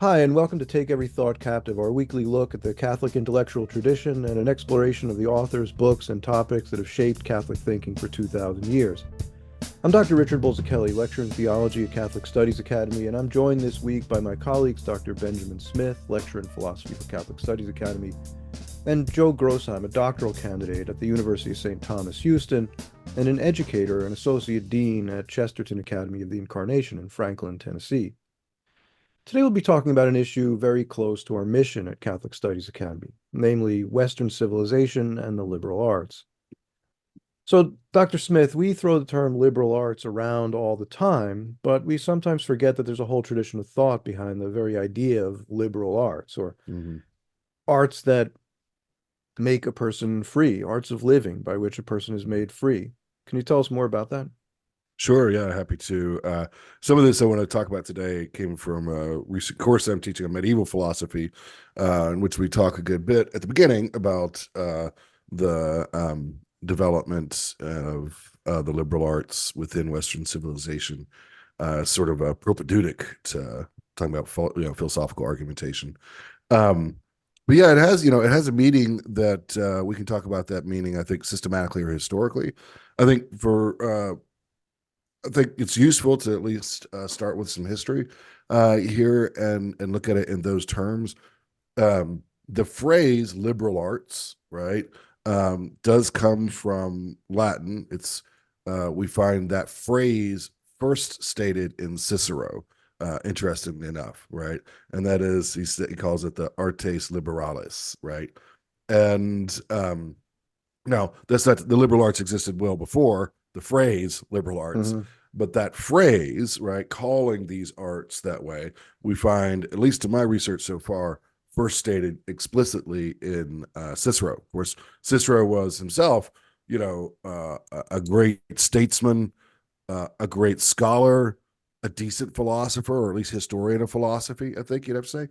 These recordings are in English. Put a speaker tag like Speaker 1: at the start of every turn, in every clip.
Speaker 1: Hi, and welcome to Take Every Thought Captive, our weekly look at the Catholic intellectual tradition and an exploration of the authors, books, and topics that have shaped Catholic thinking for 2,000 years. I'm Dr. Richard Bolzakelli, lecturer in theology at Catholic Studies Academy, and I'm joined this week by my colleagues Dr. Benjamin Smith, lecturer in philosophy for Catholic Studies Academy, and Joe Grossheim, a doctoral candidate at the University of St. Thomas, Houston, and an educator and associate dean at Chesterton Academy of the Incarnation in Franklin, Tennessee. Today we'll be talking about an issue very close to our mission at Catholic Studies Academy, namely Western civilization and the liberal arts. So, Dr. Smith, we throw the term liberal arts around all the time, but we sometimes forget that there's a whole tradition of thought behind the very idea of liberal arts, or arts that make a person free, arts of living by which a person is made free. Can you tell us more about that?
Speaker 2: Sure, yeah, happy to. Some of this I want to talk about today came from a recent course I'm teaching on medieval philosophy, in which we talk a good bit at the beginning about the development of the liberal arts within Western civilization, sort of a propedeutic to talking about philosophical argumentation. But yeah, it has a meaning that we can talk about that meaning, I think, systematically or historically. I think for I think it's useful to at least start with some history here and look at it in those terms. The phrase liberal arts, right, does come from Latin. It's we find that phrase first stated in Cicero, interestingly enough, right? And that is he calls it the artes liberalis, right? And now, that's not the liberal arts existed well before the phrase liberal arts, but that phrase, right, calling these arts that way, we find, at least in my research so far, first stated explicitly in Cicero. Of course, Cicero was himself, a great statesman, a great scholar, a decent philosopher, or at least historian of philosophy, I think you'd have to say,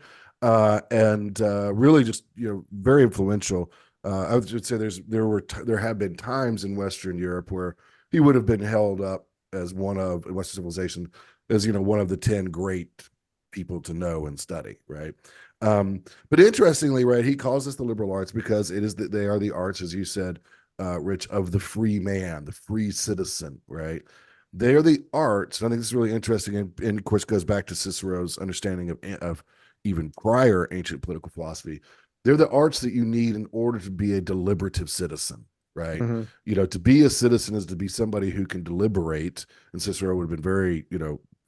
Speaker 2: and really just very influential. I would say there have been times in Western Europe where he would have been held up as one of in Western civilization as one of the 10 great people to know and study, right? But interestingly, right, he calls this the liberal arts because they are the arts, as you said, Rich, of the free man, the free citizen, right? They are the arts, and I think this is really interesting, and of course goes back to Cicero's understanding of even prior ancient political philosophy. They're the arts that you need in order to be a deliberative citizen, right?
Speaker 1: Mm-hmm.
Speaker 2: To be a citizen is to be somebody who can deliberate, and Cicero would have been very,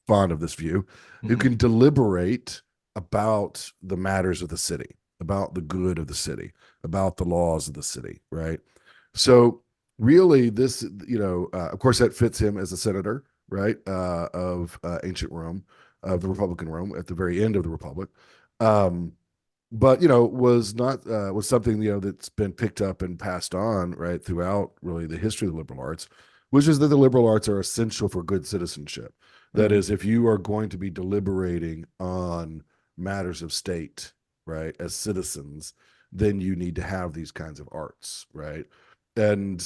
Speaker 2: fond of this view, who can deliberate about the matters of the city, about the good of the city, about the laws of the city, right? So really this, of course that fits him as a senator, right, of ancient Rome, of the Republican Rome at the very end of the Republic. But was not was something that's been picked up and passed on right throughout really the history of the liberal arts, which is that the liberal arts are essential for good citizenship. That is, if you are going to be deliberating on matters of state, right, as citizens, then you need to have these kinds of arts, right? And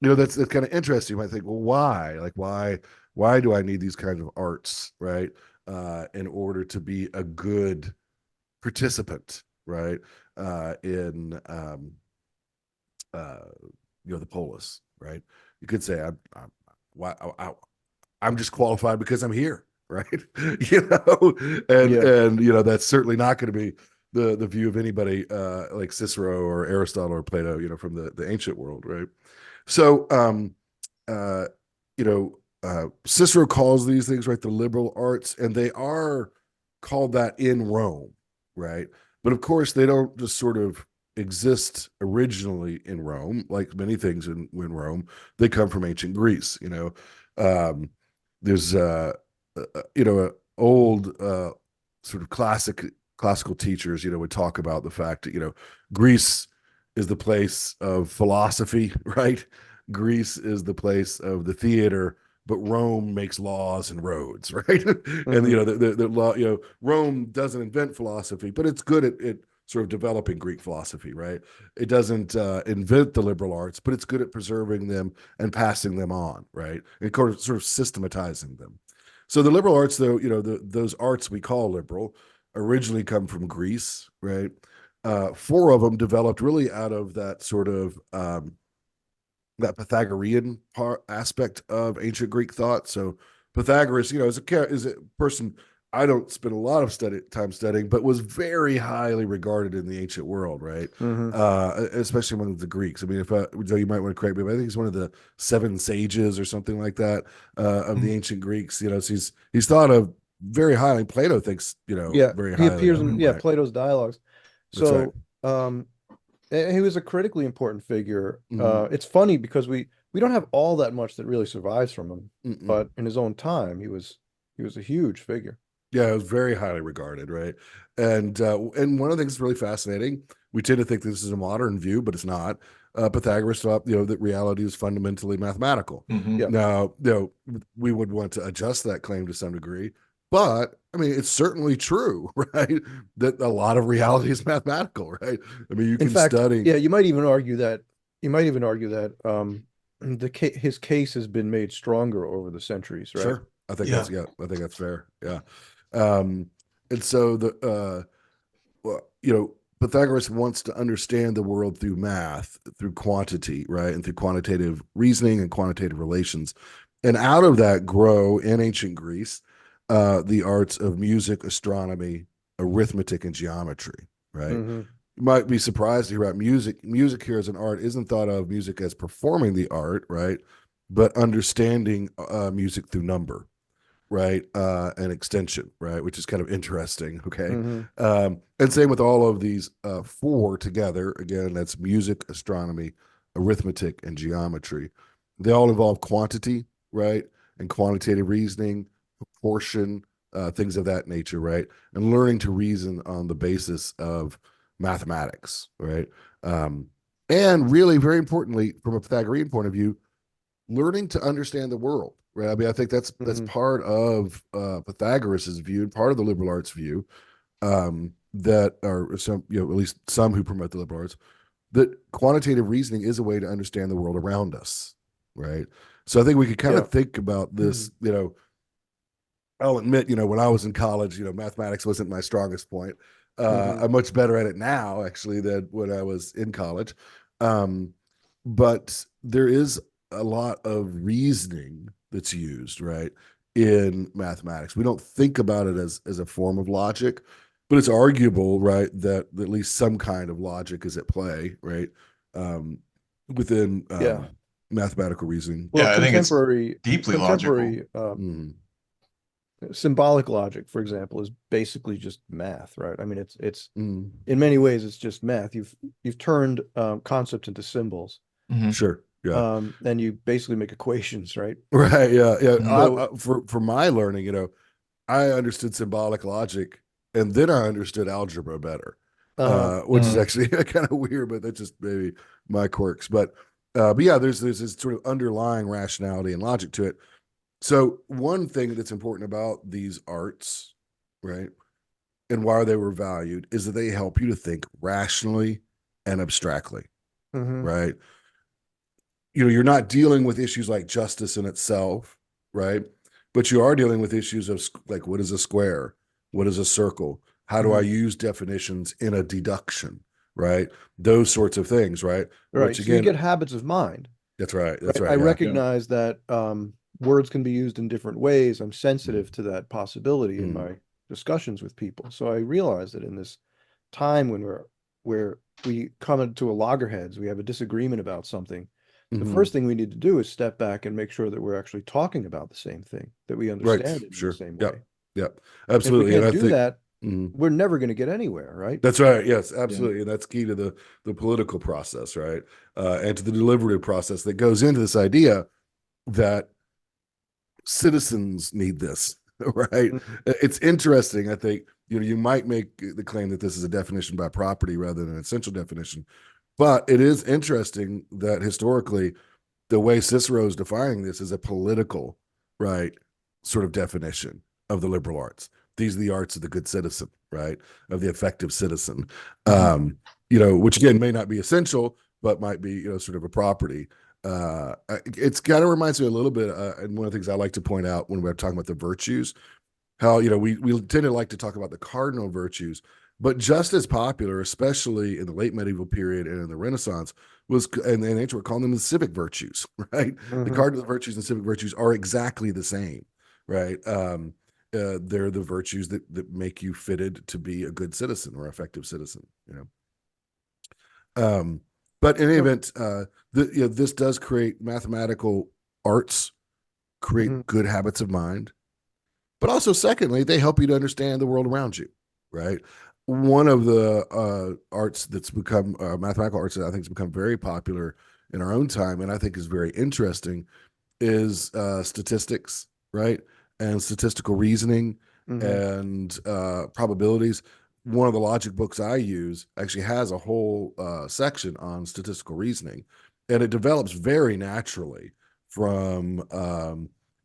Speaker 2: that's kind of interesting. I think, well, why? Like, why do I need these kinds of arts, right, in order to be a good participant, right, in the polis, right? You could say I'm just qualified because I'm here, right? And
Speaker 1: Yeah.
Speaker 2: that's certainly not going to be the view of anybody like Cicero or Aristotle or Plato, from the ancient world, right? So, uh, Cicero calls these things, right, the liberal arts, and they are called that in Rome, right? But of course, they don't just sort of exist originally in Rome, like many things in Rome. They come from ancient Greece. Um, there's old sort of classical teachers, would talk about the fact that Greece is the place of philosophy, right? Greece is the place of the theater, but Rome makes laws and roads, right? And
Speaker 1: Mm-hmm.
Speaker 2: the law, Rome doesn't invent philosophy, but it's good at sort of developing Greek philosophy, right? It doesn't invent the liberal arts, but it's good at preserving them and passing them on, right? And sort of systematizing them. So the liberal arts, though, those arts we call liberal originally come from Greece, right? Four of them developed really out of that sort of that Pythagorean aspect of ancient Greek thought. So Pythagoras, is a person I don't spend a lot of time studying, but was very highly regarded in the ancient world, right?
Speaker 1: Hmm.
Speaker 2: Especially among the Greeks. I mean, Joe, you might want to correct me, but I think he's one of the seven sages or something like that of the ancient Greeks. So he's thought of very highly. Plato thinks,
Speaker 1: Yeah,
Speaker 2: very
Speaker 1: he
Speaker 2: highly
Speaker 1: appears
Speaker 2: of
Speaker 1: in
Speaker 2: him, right?
Speaker 1: Plato's dialogues.
Speaker 2: That's right.
Speaker 1: So um, he was a critically important figure.
Speaker 2: Mm-hmm.
Speaker 1: It's funny because we don't have all that much that really survives from him,
Speaker 2: Mm-mm.
Speaker 1: but in his own time, he was a huge figure.
Speaker 2: Yeah, it was very highly regarded, right? And one of the things that's really fascinating, we tend to think this is a modern view, but it's not. Pythagoras thought, that reality is fundamentally mathematical.
Speaker 3: Hmm.
Speaker 1: Yeah.
Speaker 2: Now, we would want to adjust that claim to some degree, but I mean, it's certainly true, right? That a lot of reality is mathematical, right? I mean, you
Speaker 1: In
Speaker 2: can
Speaker 1: fact,
Speaker 2: study.
Speaker 1: yeah, you might even argue that his case has been made stronger over the centuries, right?
Speaker 2: Sure, I think
Speaker 3: Yeah.
Speaker 2: I think that's fair. Yeah, um, and so well, Pythagoras wants to understand the world through math, through quantity, right? And through quantitative reasoning and quantitative relations. And out of that grow in ancient Greece the arts of music, astronomy, arithmetic, and geometry, right?
Speaker 1: Hmm.
Speaker 2: You might be surprised to hear about music. Music here as an art isn't thought of music as performing the art, right? But understanding music through number, right? And extension, right? Which is kind of interesting. Okay.
Speaker 1: Hmm.
Speaker 2: And same with all of these four together. Again, that's music, astronomy, arithmetic, and geometry. They all involve quantity, right? And quantitative reasoning, proportion, things of that nature, right? And learning to reason on the basis of mathematics, right? And really, very importantly, from a Pythagorean point of view, learning to understand the world, right? I mean, I think that's
Speaker 1: Hmm.
Speaker 2: part of Pythagoras's view and part of the liberal arts view that are some, at least some who promote the liberal arts, that quantitative reasoning is a way to understand the world around us, right? So I think we could kind
Speaker 1: Yeah.
Speaker 2: of think about this, I'll admit, when I was in college, mathematics wasn't my strongest point.
Speaker 1: Hmm.
Speaker 2: I'm much better at it now, actually, than when I was in college. Um, but there is a lot of reasoning that's used, right, in mathematics. We don't think about it as a form of logic, but it's arguable, right, that at least some kind of logic is at play, right, um, within
Speaker 1: Yeah.
Speaker 2: mathematical reasoning.
Speaker 1: Well,
Speaker 3: Yeah, I think it's deeply logical.
Speaker 1: contemporary
Speaker 2: Mm,
Speaker 1: symbolic logic, for example, is basically just math, right? I mean, it's
Speaker 2: mm,
Speaker 1: in many ways it's just math. You've turned concepts into symbols,
Speaker 3: Hmm.
Speaker 2: sure, yeah.
Speaker 1: and you basically make equations, right?
Speaker 2: Right. Yeah. Yeah.
Speaker 3: Hmm.
Speaker 1: So,
Speaker 2: For my learning, I understood symbolic logic, and then I understood algebra better,
Speaker 1: uh-huh.
Speaker 2: which is actually kind of weird, but that's just maybe my quirks. But yeah, there's this sort of underlying rationality and logic to it. So one thing that's important about these arts, right, and why they were valued is that they help you to think rationally and abstractly,
Speaker 1: Hmm.
Speaker 2: right? You're not dealing with issues like justice in itself, right? But you are dealing with issues of like, what is a square? What is a circle? How do I
Speaker 1: Hmm.
Speaker 2: use definitions in a deduction, right? Those sorts of things, right?
Speaker 1: Right.
Speaker 2: Which
Speaker 1: So you
Speaker 2: again,
Speaker 1: get habits of mind,
Speaker 2: that's right. That's
Speaker 1: right? I
Speaker 2: right. Yeah.
Speaker 3: Yeah.
Speaker 1: recognize that words can be used in different ways. I'm
Speaker 2: Mm,
Speaker 1: sensitive to that possibility in
Speaker 2: mm,
Speaker 1: my discussions with people. So I realize that in this time when where we come into a loggerheads, we have a disagreement about something. The
Speaker 2: mhm.
Speaker 1: first thing we need to do is step back and make sure that we're actually talking about the same thing, that we
Speaker 2: Right.
Speaker 1: understand it in the
Speaker 2: Sure.
Speaker 1: same way.
Speaker 2: Yep. Yep.
Speaker 1: And if we
Speaker 2: Absolutely. And
Speaker 1: can't
Speaker 2: I
Speaker 1: do
Speaker 2: think,
Speaker 1: that,
Speaker 2: mhm.
Speaker 1: we're never going to get anywhere, right?
Speaker 2: That's right. Yes,
Speaker 1: Yeah.
Speaker 2: absolutely. And that's key to the political process, right? And to the deliberative process that goes into this idea that citizens need this, right?
Speaker 1: Mhm.
Speaker 2: It's interesting. I think you might make the claim that this is a definition by property rather than an essential definition, but it is interesting that historically the way Cicero is defining this is a political, right, sort of definition of the liberal arts. These are the arts of the good citizen, right, of the effective citizen.
Speaker 3: Hmm.
Speaker 2: Which again may not be essential, but might be sort of a property. It's kind of reminds me a little bit, and one of the things I like to point out when we're talking about the virtues how, we tend to like to talk about the cardinal virtues, but just as popular, especially in the late medieval period and in the Renaissance, was, and in ancient, we're calling them the civic virtues, right? The cardinal virtues and civic virtues are exactly the same, right? They're the virtues that make you fitted to be a good citizen or effective citizen, But in any event, this does create mathematical arts, create good habits of mind. But also, secondly, they help you to understand the world around you, right? One of the arts that's become mathematical arts that I think has become very popular in our own time, and I think is very interesting, is statistics, right? And statistical reasoning and probabilities. One of the logic books I use actually has a whole section on statistical reasoning, and it develops very naturally from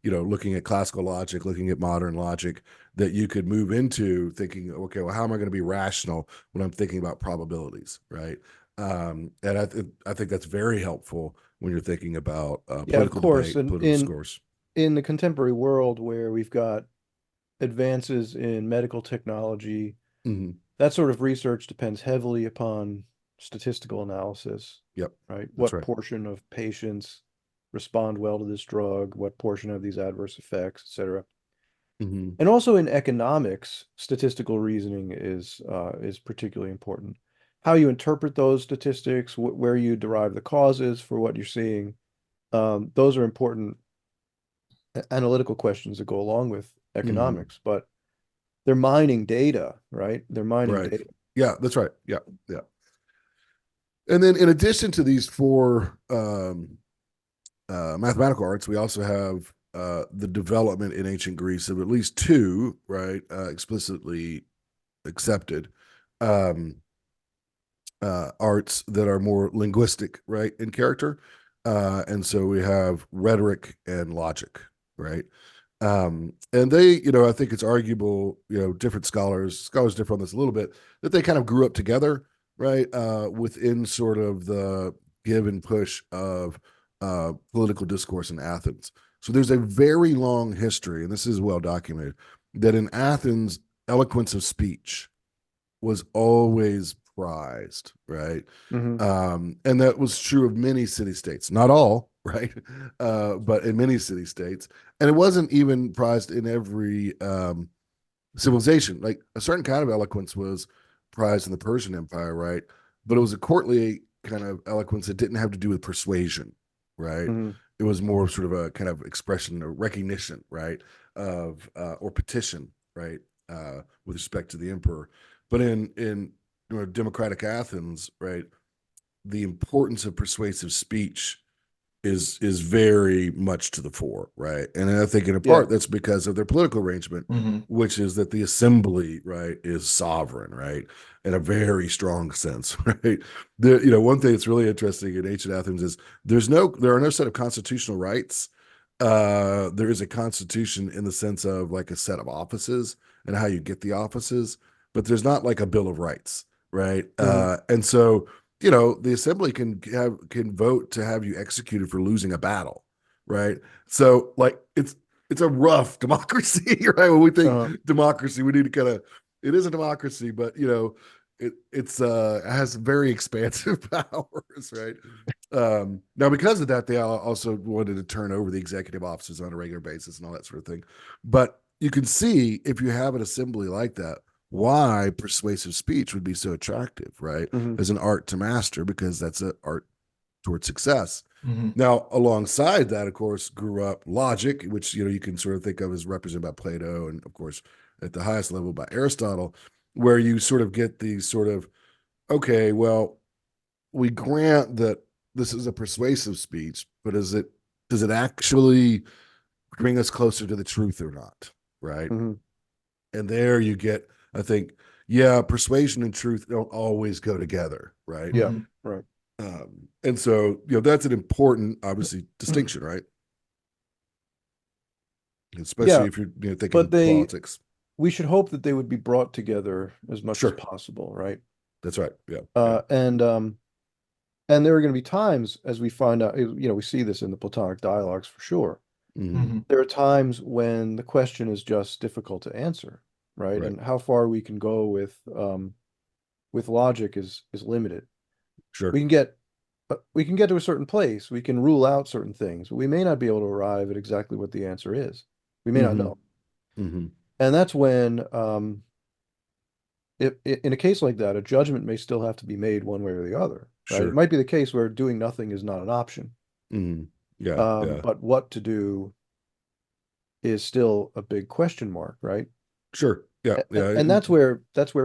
Speaker 2: looking at classical logic, looking at modern logic, that you could move into thinking, okay, well, how am I going to be rational when I'm thinking about probabilities, right? And I think that's very helpful when you're thinking about political debate, political discourse.
Speaker 1: In the contemporary world where we've got advances in medical technology, that sort of research depends heavily upon statistical analysis.
Speaker 2: Yep.
Speaker 1: Right? What portion of patients respond well to this drug, what portion have these adverse effects, etc. And also in economics, statistical reasoning is particularly important. How you interpret those statistics, where you derive the causes for what you're seeing, those are important analytical questions that go along with economics, but they're mining data, right? They're mining data.
Speaker 2: Yeah, that's right. Yeah. And then in addition to these four mathematical arts, we also have the development in ancient Greece of at least two, right, explicitly accepted arts that are more linguistic, right, in character. And so we have rhetoric and logic, right? And they, I think it's arguable, different scholars differ on this a little bit, that they kind of grew up together, right, within sort of the give and push of political discourse in Athens. So there's a very long history, and this is well documented, that in Athens, eloquence of speech was always prized, right? And that was true of many city-states, not all, right? But in many city-states. And it wasn't even prized in every civilization. Like a certain kind of eloquence was prized in the Persian Empire, right? But it was a courtly kind of eloquence that didn't have to do with persuasion, right? It was more sort of a kind of expression or recognition, right? Of or petition, right? With respect to the emperor. But in democratic Athens, right, the importance of persuasive speech is very much to the fore, right? And I think in a part that's because of their political arrangement, which is that the assembly, right, is sovereign, right, in a very strong sense, right? One thing that's really interesting in ancient Athens is there are no set of constitutional rights. There is a constitution in the sense of like a set of offices and how you get the offices, but there's not like a Bill of Rights, right? And so the assembly can vote to have you executed for losing a battle, right? So like it's a rough democracy, right? When we think democracy, we need to kind of, it is a democracy, but it has very expansive powers, right? Now because of that, they also wanted to turn over the executive offices on a regular basis and all that sort of thing. But you can see if you have an assembly like that, why persuasive speech would be so attractive, right? As an art to master, because that's an art towards success. Now, alongside that, of course, grew up logic, which, you can sort of think of as represented by Plato, and of course, at the highest level by Aristotle, where you sort of get these sort of, okay, well, we grant that this is a persuasive speech, but does it actually bring us closer to the truth or not, right? And there you get, I think, persuasion and truth don't always go together, right?
Speaker 1: Yeah, right.
Speaker 2: And so, that's an important, obviously, distinction, right? Especially if you're thinking politics.
Speaker 1: We should hope that they would be brought together as much as possible, right?
Speaker 2: That's right. Yeah.
Speaker 1: And there are going to be times, as we find out, we see this in the Platonic dialogues for sure, there are times when the question is just difficult to answer, right? And how far we can go with logic is limited.
Speaker 2: Sure.
Speaker 1: We can get to a certain place. We can rule out certain things, but we may not be able to arrive at exactly what the answer is. We may not know. And that's when, if in a case like that, a judgment may still have to be made one way or the other, right?
Speaker 2: Sure.
Speaker 1: It might be the case where doing nothing is not an option. But what to do is still a big question mark, right?
Speaker 2: Sure. Yeah.
Speaker 1: And that's where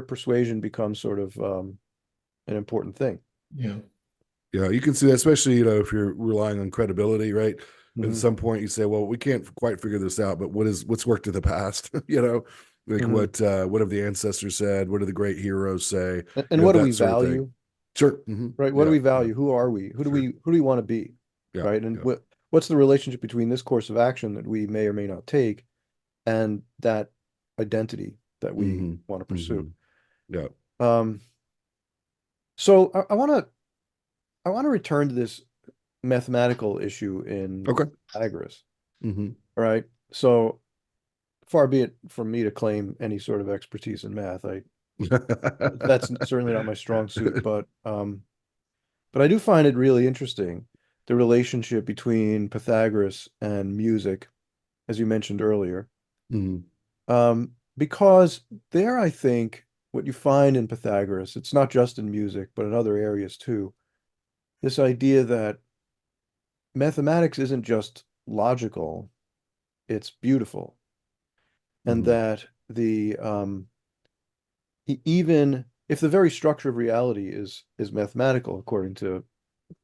Speaker 1: persuasion becomes sort of an important thing.
Speaker 2: Yeah, you can see that, especially, if you're relying on credibility, right? At some point you say, well, we can't quite figure this out, but what's worked in the past? What have the ancestors said? What do the great heroes say?
Speaker 1: And what do we value?
Speaker 2: Sure.
Speaker 1: Right. What do we value? Who are we? Who do we want to be? Right. And what's the relationship between this course of action that we may or may not take and that identity that we want to pursue?
Speaker 2: Yeah.
Speaker 1: So I want to return to this mathematical issue in Pythagoras. All right. So far be it from me to claim any sort of expertise in math. That's certainly not my strong suit, but I do find it really interesting, the relationship between Pythagoras and music, as you mentioned earlier. Because there, I think what you find in Pythagoras, it's not just in music, but in other areas too, this idea that mathematics isn't just logical, it's beautiful. And that even if the very structure of reality is mathematical, according to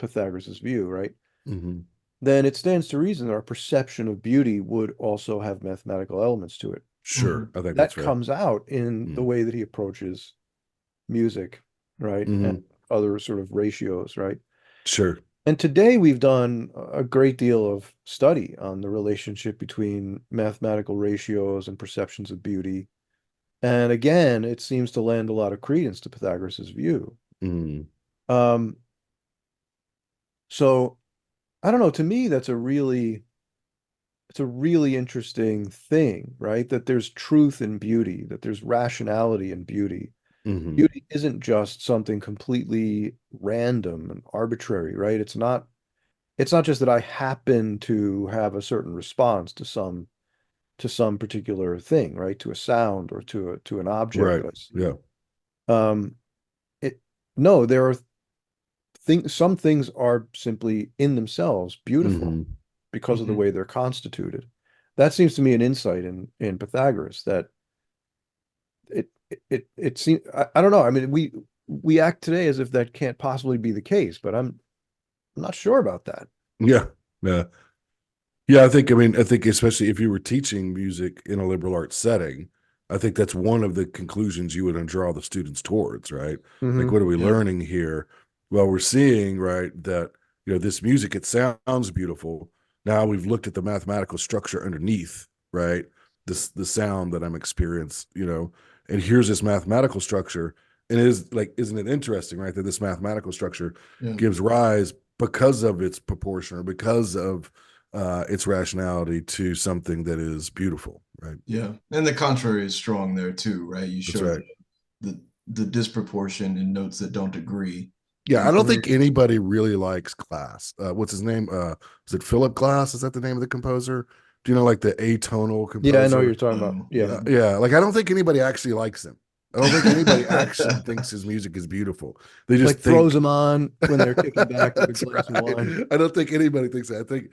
Speaker 1: Pythagoras's view, right? Then it stands to reason that our perception of beauty would also have mathematical elements to it.
Speaker 2: Sure. I think
Speaker 1: that comes out in the way that he approaches music, right? And other sort of ratios, right?
Speaker 2: Sure.
Speaker 1: And today we've done a great deal of study on the relationship between mathematical ratios and perceptions of beauty. And again, it seems to lend a lot of credence to Pythagoras's view. So I don't know, to me, it's a really interesting thing, right? That there's truth in beauty, that there's rationality in beauty. Beauty isn't just something completely random and arbitrary, right? It's not just that I happen to have a certain response to some particular thing, right? To a sound or to an object.
Speaker 2: Right. Yeah.
Speaker 1: No, there are some things are simply in themselves beautiful because of the way they're constituted. That seems to me an insight in Pythagoras, that it seems, I don't know. I mean, we act today as if that can't possibly be the case, but I'm not sure about that.
Speaker 2: Yeah. I think especially if you were teaching music in a liberal arts setting, I think that's one of the conclusions you would draw the students towards, right? Like, what are we learning here? Well, we're seeing, right, that, this music, it sounds beautiful. Now we've looked at the mathematical structure underneath, right? The sound that I'm experiencing, and here's this mathematical structure. And it is like, isn't it interesting, right, that this mathematical structure gives rise, because of its proportion or because of its rationality, to something that is beautiful, right?
Speaker 3: Yeah, and the contrary is strong there too, right? You show the disproportion in notes that don't agree.
Speaker 2: Yeah, I don't think anybody really likes Glass. What's his name? Is it Philip Glass? Is that the name of the composer? Do you know, like, the atonal composer?
Speaker 1: Yeah, I know what you're talking about.
Speaker 2: Yeah. Like, I don't think anybody actually likes him. I don't think anybody actually thinks his music is beautiful. They just
Speaker 1: throws them on when they're kicking back with a glass of wine.
Speaker 2: I don't think anybody thinks that. I think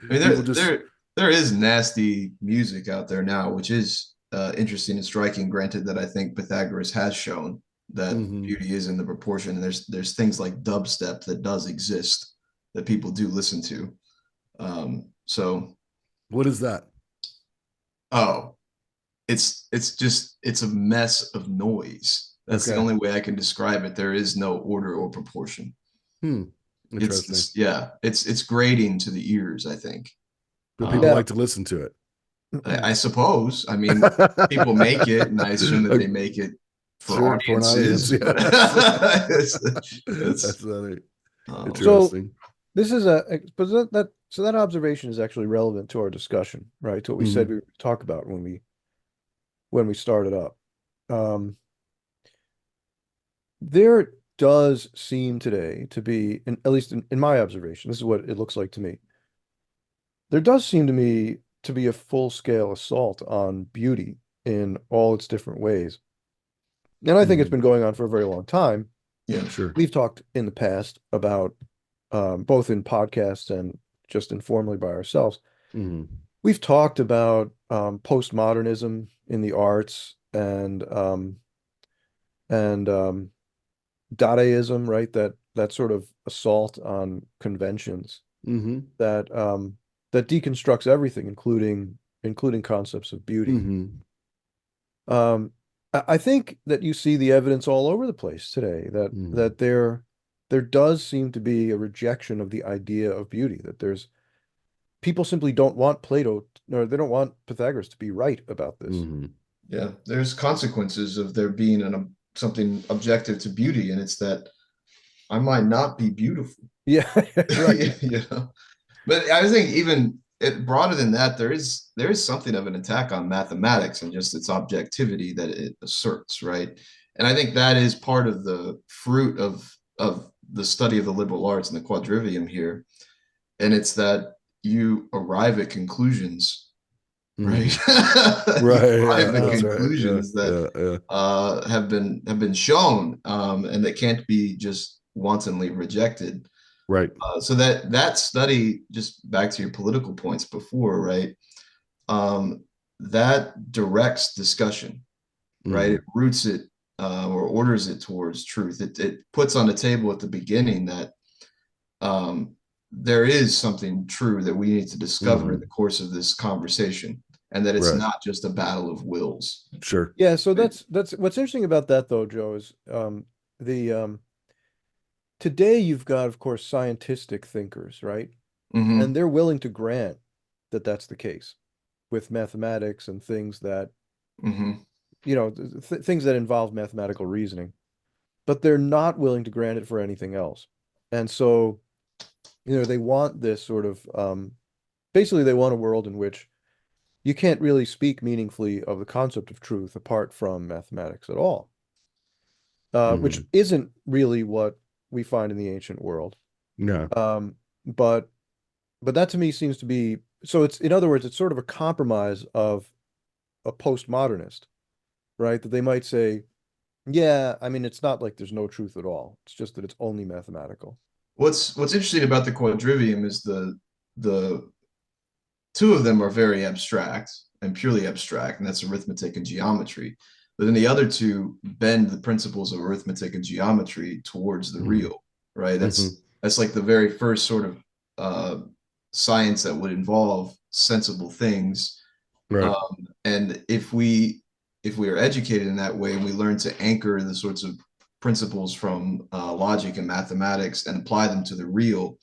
Speaker 3: there is nasty music out there now, which is interesting and striking. Granted that I think Pythagoras has shown that beauty is in the proportion. And there's things like dubstep that does exist that people do listen to. So
Speaker 2: what is that?
Speaker 3: Oh, it's a mess of noise. That's the only way I can describe it. There is no order or proportion.
Speaker 2: Interesting.
Speaker 3: It's grating to the ears, I think.
Speaker 2: But people like to llisten to it.
Speaker 3: I suppose. I mean, people make it, and I assume that they make it for audiences.
Speaker 2: That's funny. Interesting.
Speaker 1: So this is but So that observation is actually relevant to our discussion, right? To what we said we would talk about when we started up. There does seem today to be, at least in my observation, this is what it looks like to me. There does seem to me to be a full-scale assault on beauty in all its different ways. And I think it's been going on for a very long time.
Speaker 3: Yeah.
Speaker 2: Sure.
Speaker 1: We've talked in the past about, both in podcasts and just informally by ourselves, we've talked about postmodernism in the arts and Dadaism, right? That sort of assault on conventions that deconstructs everything, including concepts of beauty. Um, I think that you see the evidence all over the place today that there does seem to be a rejection of the idea of beauty, that there's people simply don't want Plato, or they don't want Pythagoras to be right about this.
Speaker 3: Yeah, there's consequences of there being something objective to beauty, and it's that I might not be beautiful.
Speaker 1: Yeah, right.
Speaker 3: You know? But I think even broader than that, there is something of an attack on mathematics and just its objectivity that it asserts, right? And I think that is part of the fruit of the study of the liberal arts and the quadrivium here. And it's that you arrive at conclusions, right?
Speaker 2: Right.
Speaker 3: Arrive at
Speaker 2: That's right.
Speaker 3: conclusions that have been shown, and that can't be just wantonly rejected.
Speaker 2: Right.
Speaker 3: So that study, just back to your political points before, right? That directs discussion, right? It roots it, or orders it towards truth. It puts on the table at the beginning that there is something true that we need to discover in the course of this conversation, and that it's not just a battle of wills.
Speaker 2: Sure.
Speaker 1: Yeah, so that's what's interesting about that though, Joe, is the today you've got, of course, scientific thinkers, right? And they're willing to grant that that's the case with mathematics and things that, things that involve mathematical reasoning, but they're not willing to grant it for anything else. And so, they want this sort of, basically they want a world in which you can't really speak meaningfully of the concept of truth apart from mathematics at all, which isn't really what we find in the ancient world.
Speaker 2: No.
Speaker 1: But that to me seems to be, so it's, in other words, it's sort of a compromise of a postmodernist, right? That they might say, yeah, I mean, it's not like there's no truth at all. It's just that it's only mathematical.
Speaker 3: What's interesting about the quadrivium is the two of them are very abstract and purely abstract, and that's arithmetic and geometry. But then the other two bend the principles of arithmetic and geometry towards the real, right? That's like the very first sort of science that would involve sensible things.
Speaker 2: Right.
Speaker 3: And if we are educated in that way and we learn to anchor the sorts of principles from logic and mathematics and apply them to the real,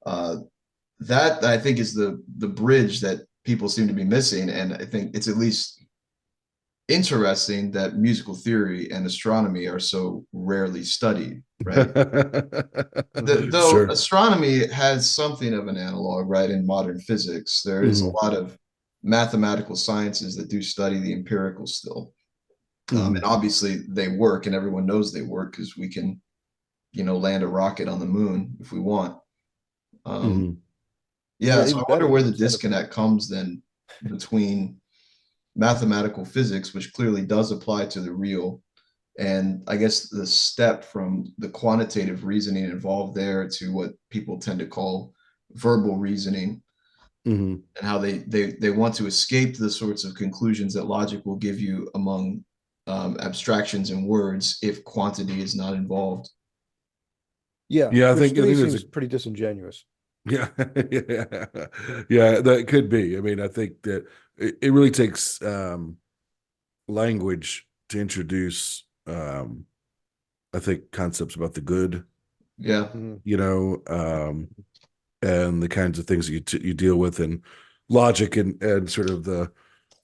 Speaker 3: that I think is the bridge that people seem to be missing. And I think it's at least interesting that musical theory and astronomy are so rarely studied, right? Though
Speaker 2: Sure.
Speaker 3: astronomy has something of an analog, right? In modern physics, there is a lot of mathematical sciences that do study the empirical still. And obviously they work, and everyone knows they work because we can, land a rocket on the moon if we want. Yeah, so I wonder where the disconnect comes then between mathematical physics, which clearly does apply to the real, and I guess the step from the quantitative reasoning involved there to what people tend to call verbal reasoning, and how they want to escape the sorts of conclusions that logic will give you among abstractions and words if quantity is not involved.
Speaker 1: Yeah,
Speaker 2: I
Speaker 1: which
Speaker 2: think
Speaker 1: to me
Speaker 2: there's
Speaker 1: seems pretty disingenuous.
Speaker 2: Yeah, that could be. I mean, I think that it really takes language to introduce, I think, concepts about the good.
Speaker 3: Yeah.
Speaker 2: And the kinds of things you deal with in logic and sort of the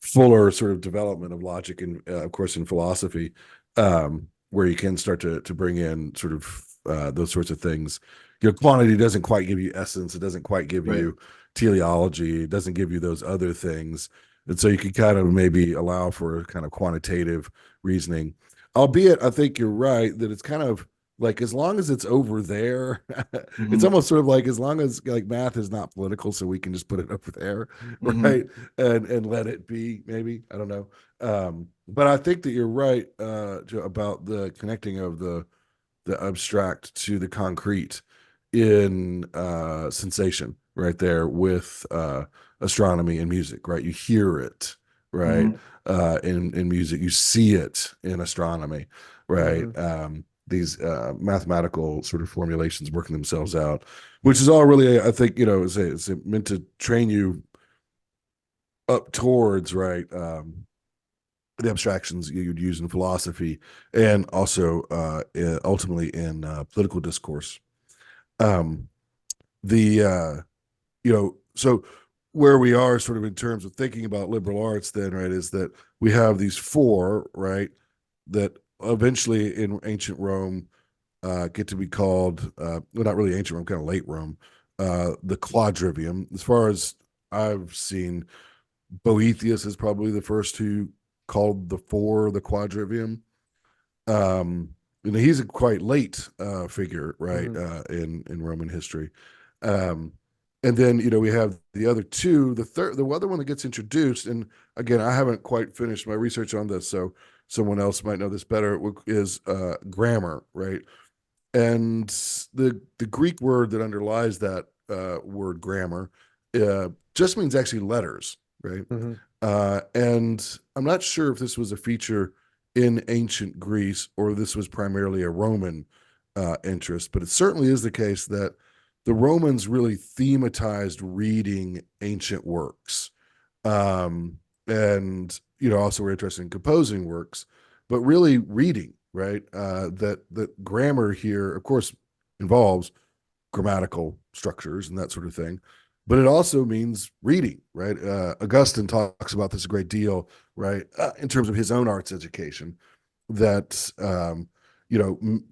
Speaker 2: fuller sort of development of logic and of course in philosophy, where you can start to bring in sort of those sorts of things. Quantity doesn't quite give you essence. It doesn't quite give
Speaker 3: Right.
Speaker 2: you teleology. It doesn't give you those other things. And so you can kind of maybe allow for kind of quantitative reasoning. Albeit, I think you're right that it's kind of like as long as it's over there, it's
Speaker 3: Hmm.
Speaker 2: almost sort of like as long as like math is not political, so we can just put it over there,
Speaker 3: Hmm.
Speaker 2: right? And let it be, maybe. I don't know. But I think that you're right, Joe, about the connecting of the abstract to the concrete in sensation right there with astronomy and music, right? You hear it, right?
Speaker 3: Hmm.
Speaker 2: In music, you see it in astronomy, right?
Speaker 1: Hmm.
Speaker 2: These mathematical sort of formulations working themselves out, which is all really, I think, it's meant to train you up towards, right? The abstractions you'd use in philosophy and also ultimately in political discourse. Um, the so where we are sort of in terms of thinking about liberal arts then, right, is that we have these four, right, that eventually in ancient Rome get to be called well, not really ancient Rome, kind of late Rome, the quadrivium. As far as I've seen, Boethius is probably the first who called the four the quadrivium. Um, he's a quite late figure, right,
Speaker 1: Hmm.
Speaker 2: in Roman history. Um, and then we have the other two. The other one that gets introduced, and again, I haven't quite finished my research on this, so someone else might know this better. Is grammar, right? And the Greek word that underlies that word grammar just means actually letters, right?
Speaker 1: Hmm.
Speaker 2: And I'm not sure if this was a feature in ancient Greece or this was primarily a Roman interest, but it certainly is the case that the Romans really thematized reading ancient works, and also were interested in composing works, but really reading, right? That grammar here, of course, involves grammatical structures and that sort of thing, but it also means reading, right? Augustine talks about this a great deal, right, in terms of his own arts education, that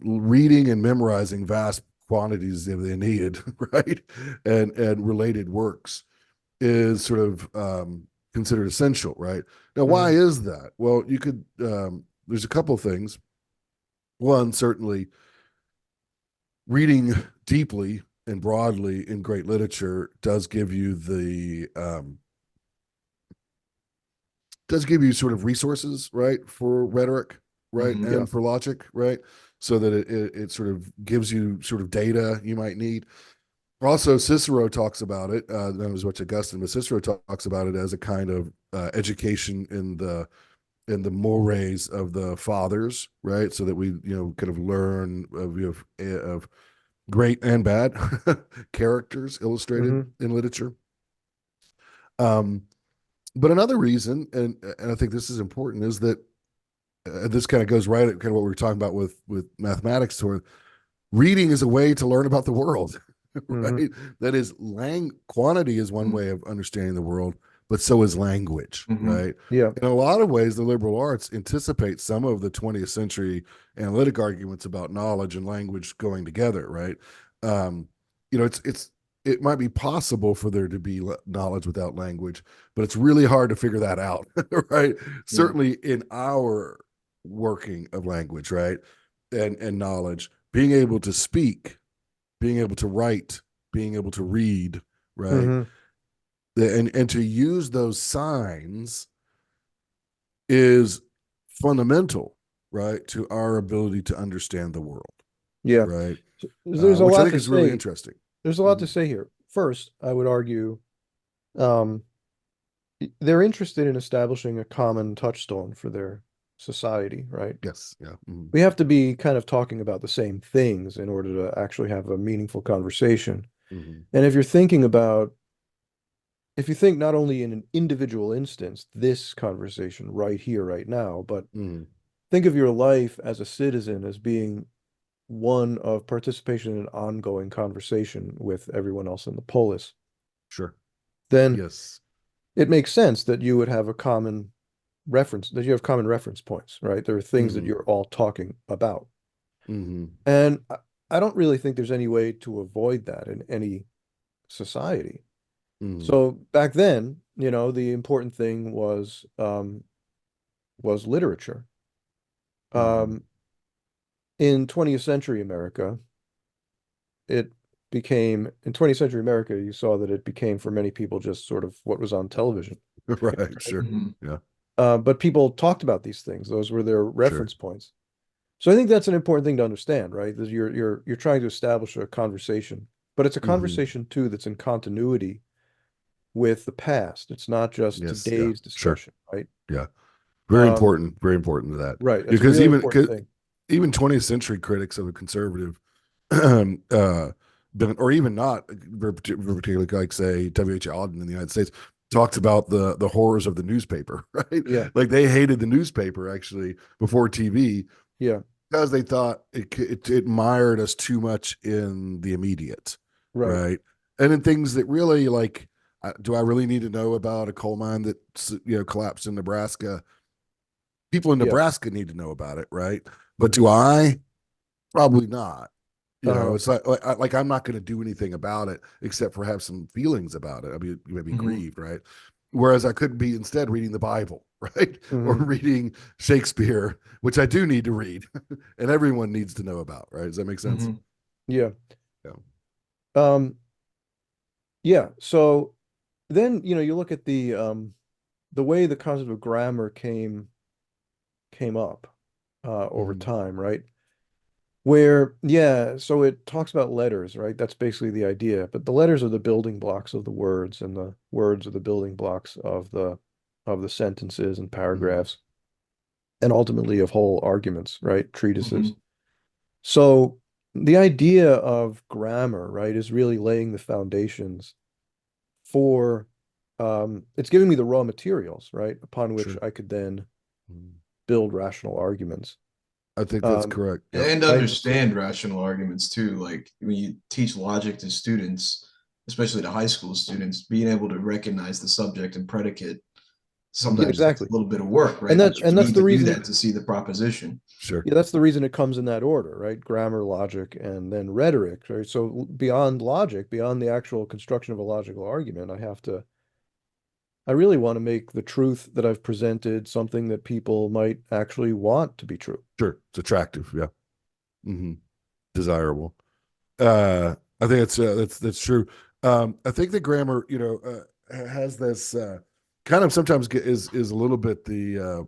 Speaker 2: reading and memorizing vast quantities of the Aeneid, right, and related works is sort of considered essential, right? Now, why
Speaker 1: Hmm.
Speaker 2: is that? Well, you could there's a couple of things. One, certainly reading deeply and broadly in great literature does give you sort of resources, right, for rhetoric, right,
Speaker 3: Hmm.
Speaker 1: Yeah.
Speaker 2: and for logic, right, so that it sort of gives you sort of data you might need. Also, Cicero talks about it, not as much Augustine, but Cicero talks about it as a kind of education in the mores of the fathers, right? So that we, kind of learn of great and bad characters illustrated
Speaker 1: Hmm.
Speaker 2: in literature. Um, but another reason, and I think this is important, is that this kind of goes right at kind of what we were talking about with mathematics, where reading is a way to learn about the world,
Speaker 1: Hmm.
Speaker 2: right? That is, quantity is one way of understanding the world, but so is language,
Speaker 3: Hmm.
Speaker 2: right?
Speaker 1: Yeah.
Speaker 2: In a lot of ways, the liberal arts anticipate some of the 20th century analytic arguments about knowledge and language going together, right? Um, it might be possible for there to be knowledge without language, but it's really hard to figure that out, right?
Speaker 3: Yeah.
Speaker 2: Certainly in our working of language, right? And knowledge, being able to speak, being able to write, being able to read, right?
Speaker 1: Hmm.
Speaker 2: And to use those signs is fundamental, right, to our ability to understand the world,
Speaker 1: Yeah.
Speaker 2: right?
Speaker 1: There's a
Speaker 2: Which I
Speaker 1: lot
Speaker 2: think
Speaker 1: to
Speaker 2: is really
Speaker 1: say.
Speaker 2: interesting.
Speaker 1: There's a lot to
Speaker 2: Mhm.
Speaker 1: say here. First, I would argue, um, they're interested in establishing a common touchstone for their society, right?
Speaker 2: Yes, yeah.
Speaker 1: We have to be kind of talking about the same things in order to actually have a meaningful conversation.
Speaker 2: Mhm.
Speaker 1: And if you think not only in an individual instance, this conversation right here, right now, but
Speaker 2: Mhm.
Speaker 1: think of your life as a citizen as being one of participation in an ongoing conversation with everyone else in the polis,
Speaker 2: Sure.
Speaker 1: then
Speaker 2: Yes.
Speaker 1: it makes sense that you would have a common reference, that you have common reference points, right? There are things that
Speaker 2: Mhm.
Speaker 1: you're all talking about.
Speaker 2: Mhm.
Speaker 1: And I don't really think there's any way to avoid that in any society.
Speaker 2: Mm,
Speaker 1: So back then, the important thing was literature.
Speaker 2: mm,
Speaker 1: Um, in 20th century America, it became in 20th century America, you saw that it became for many people just sort of what was on television.
Speaker 2: right, sure.
Speaker 3: Mhm.
Speaker 2: Yeah,
Speaker 1: But people talked about these things. Those were their
Speaker 2: sure.
Speaker 1: reference points. So I think that's an important thing to understand, right? That you're trying to establish a conversation, but it's a
Speaker 2: Hmm.
Speaker 1: conversation too that's in continuity with the past. It's not just
Speaker 2: Yes, yeah,
Speaker 1: today's
Speaker 2: sure.
Speaker 1: discussion, right?
Speaker 2: Yeah.
Speaker 1: Um,
Speaker 2: Very important to that.
Speaker 1: right. That's a
Speaker 2: Because
Speaker 1: really important thing.
Speaker 2: even 20th century critics of the conservative, uh, or even not, particularly like say W.H. Auden in the United States, talks about the horrors of the newspaper, right?
Speaker 1: Yeah.
Speaker 2: Like they hated the newspaper actually before TV
Speaker 1: Yeah.
Speaker 2: because they thought it mired us too much in the immediate,
Speaker 1: Right.
Speaker 2: right? And in things that really like, do I really need to know about a coal mine that collapsed in Nebraska? People in
Speaker 1: Yeah.
Speaker 2: Nebraska need to know about it, right? But do I? Probably not.
Speaker 1: Uh-huh.
Speaker 2: It's like I'm not going to do anything about it except for have some feelings about it. I mean, maybe
Speaker 3: Mhm.
Speaker 2: grieved, right? Whereas I could be instead reading the Bible, right? Or
Speaker 1: Hmm.
Speaker 2: reading Shakespeare, which I do need to read, and everyone needs to know about, right? Does that make sense?
Speaker 3: Mhm.
Speaker 1: Yeah.
Speaker 2: Yeah.
Speaker 1: Um, yeah. So then, you look at the way the concept of grammar came up over
Speaker 2: Mhm.
Speaker 1: time, right? Where, yeah, so it talks about letters, right? That's basically the idea. But the letters are the building blocks of the words, and the words are the building blocks of the sentences and
Speaker 2: Mhm.
Speaker 1: paragraphs, and ultimately of whole arguments, right? Treatises.
Speaker 3: Mhm.
Speaker 1: So the idea of grammar, right, is really laying the foundations for it's giving me the raw materials, right, upon which
Speaker 2: Sure.
Speaker 1: I could then
Speaker 2: Mhm.
Speaker 1: build rational arguments.
Speaker 2: I think that's
Speaker 1: Um,
Speaker 2: correct. Yep.
Speaker 3: And
Speaker 1: right?
Speaker 3: understand rational arguments too. Like when you teach logic to students, especially to high school students, being able to recognize the subject and predicate
Speaker 1: Yeah,
Speaker 3: sometimes takes a
Speaker 1: exactly.
Speaker 3: little bit of work,
Speaker 1: And
Speaker 3: right?
Speaker 1: that
Speaker 3: But
Speaker 1: and
Speaker 3: you
Speaker 1: that's
Speaker 3: need
Speaker 1: the
Speaker 3: to do
Speaker 1: reason
Speaker 3: that to see the proposition.
Speaker 2: Sure.
Speaker 1: yeah, that's the reason it comes in that order, right? Grammar, logic, and then rhetoric, right? So beyond logic, beyond the actual construction of a logical argument, I really want to make the truth that I've presented something that people might actually want to be true.
Speaker 2: Sure. It's attractive. Yeah. Hmm. Desirable. I think that's true. I think the grammar, has this kind of sometimes is a little bit the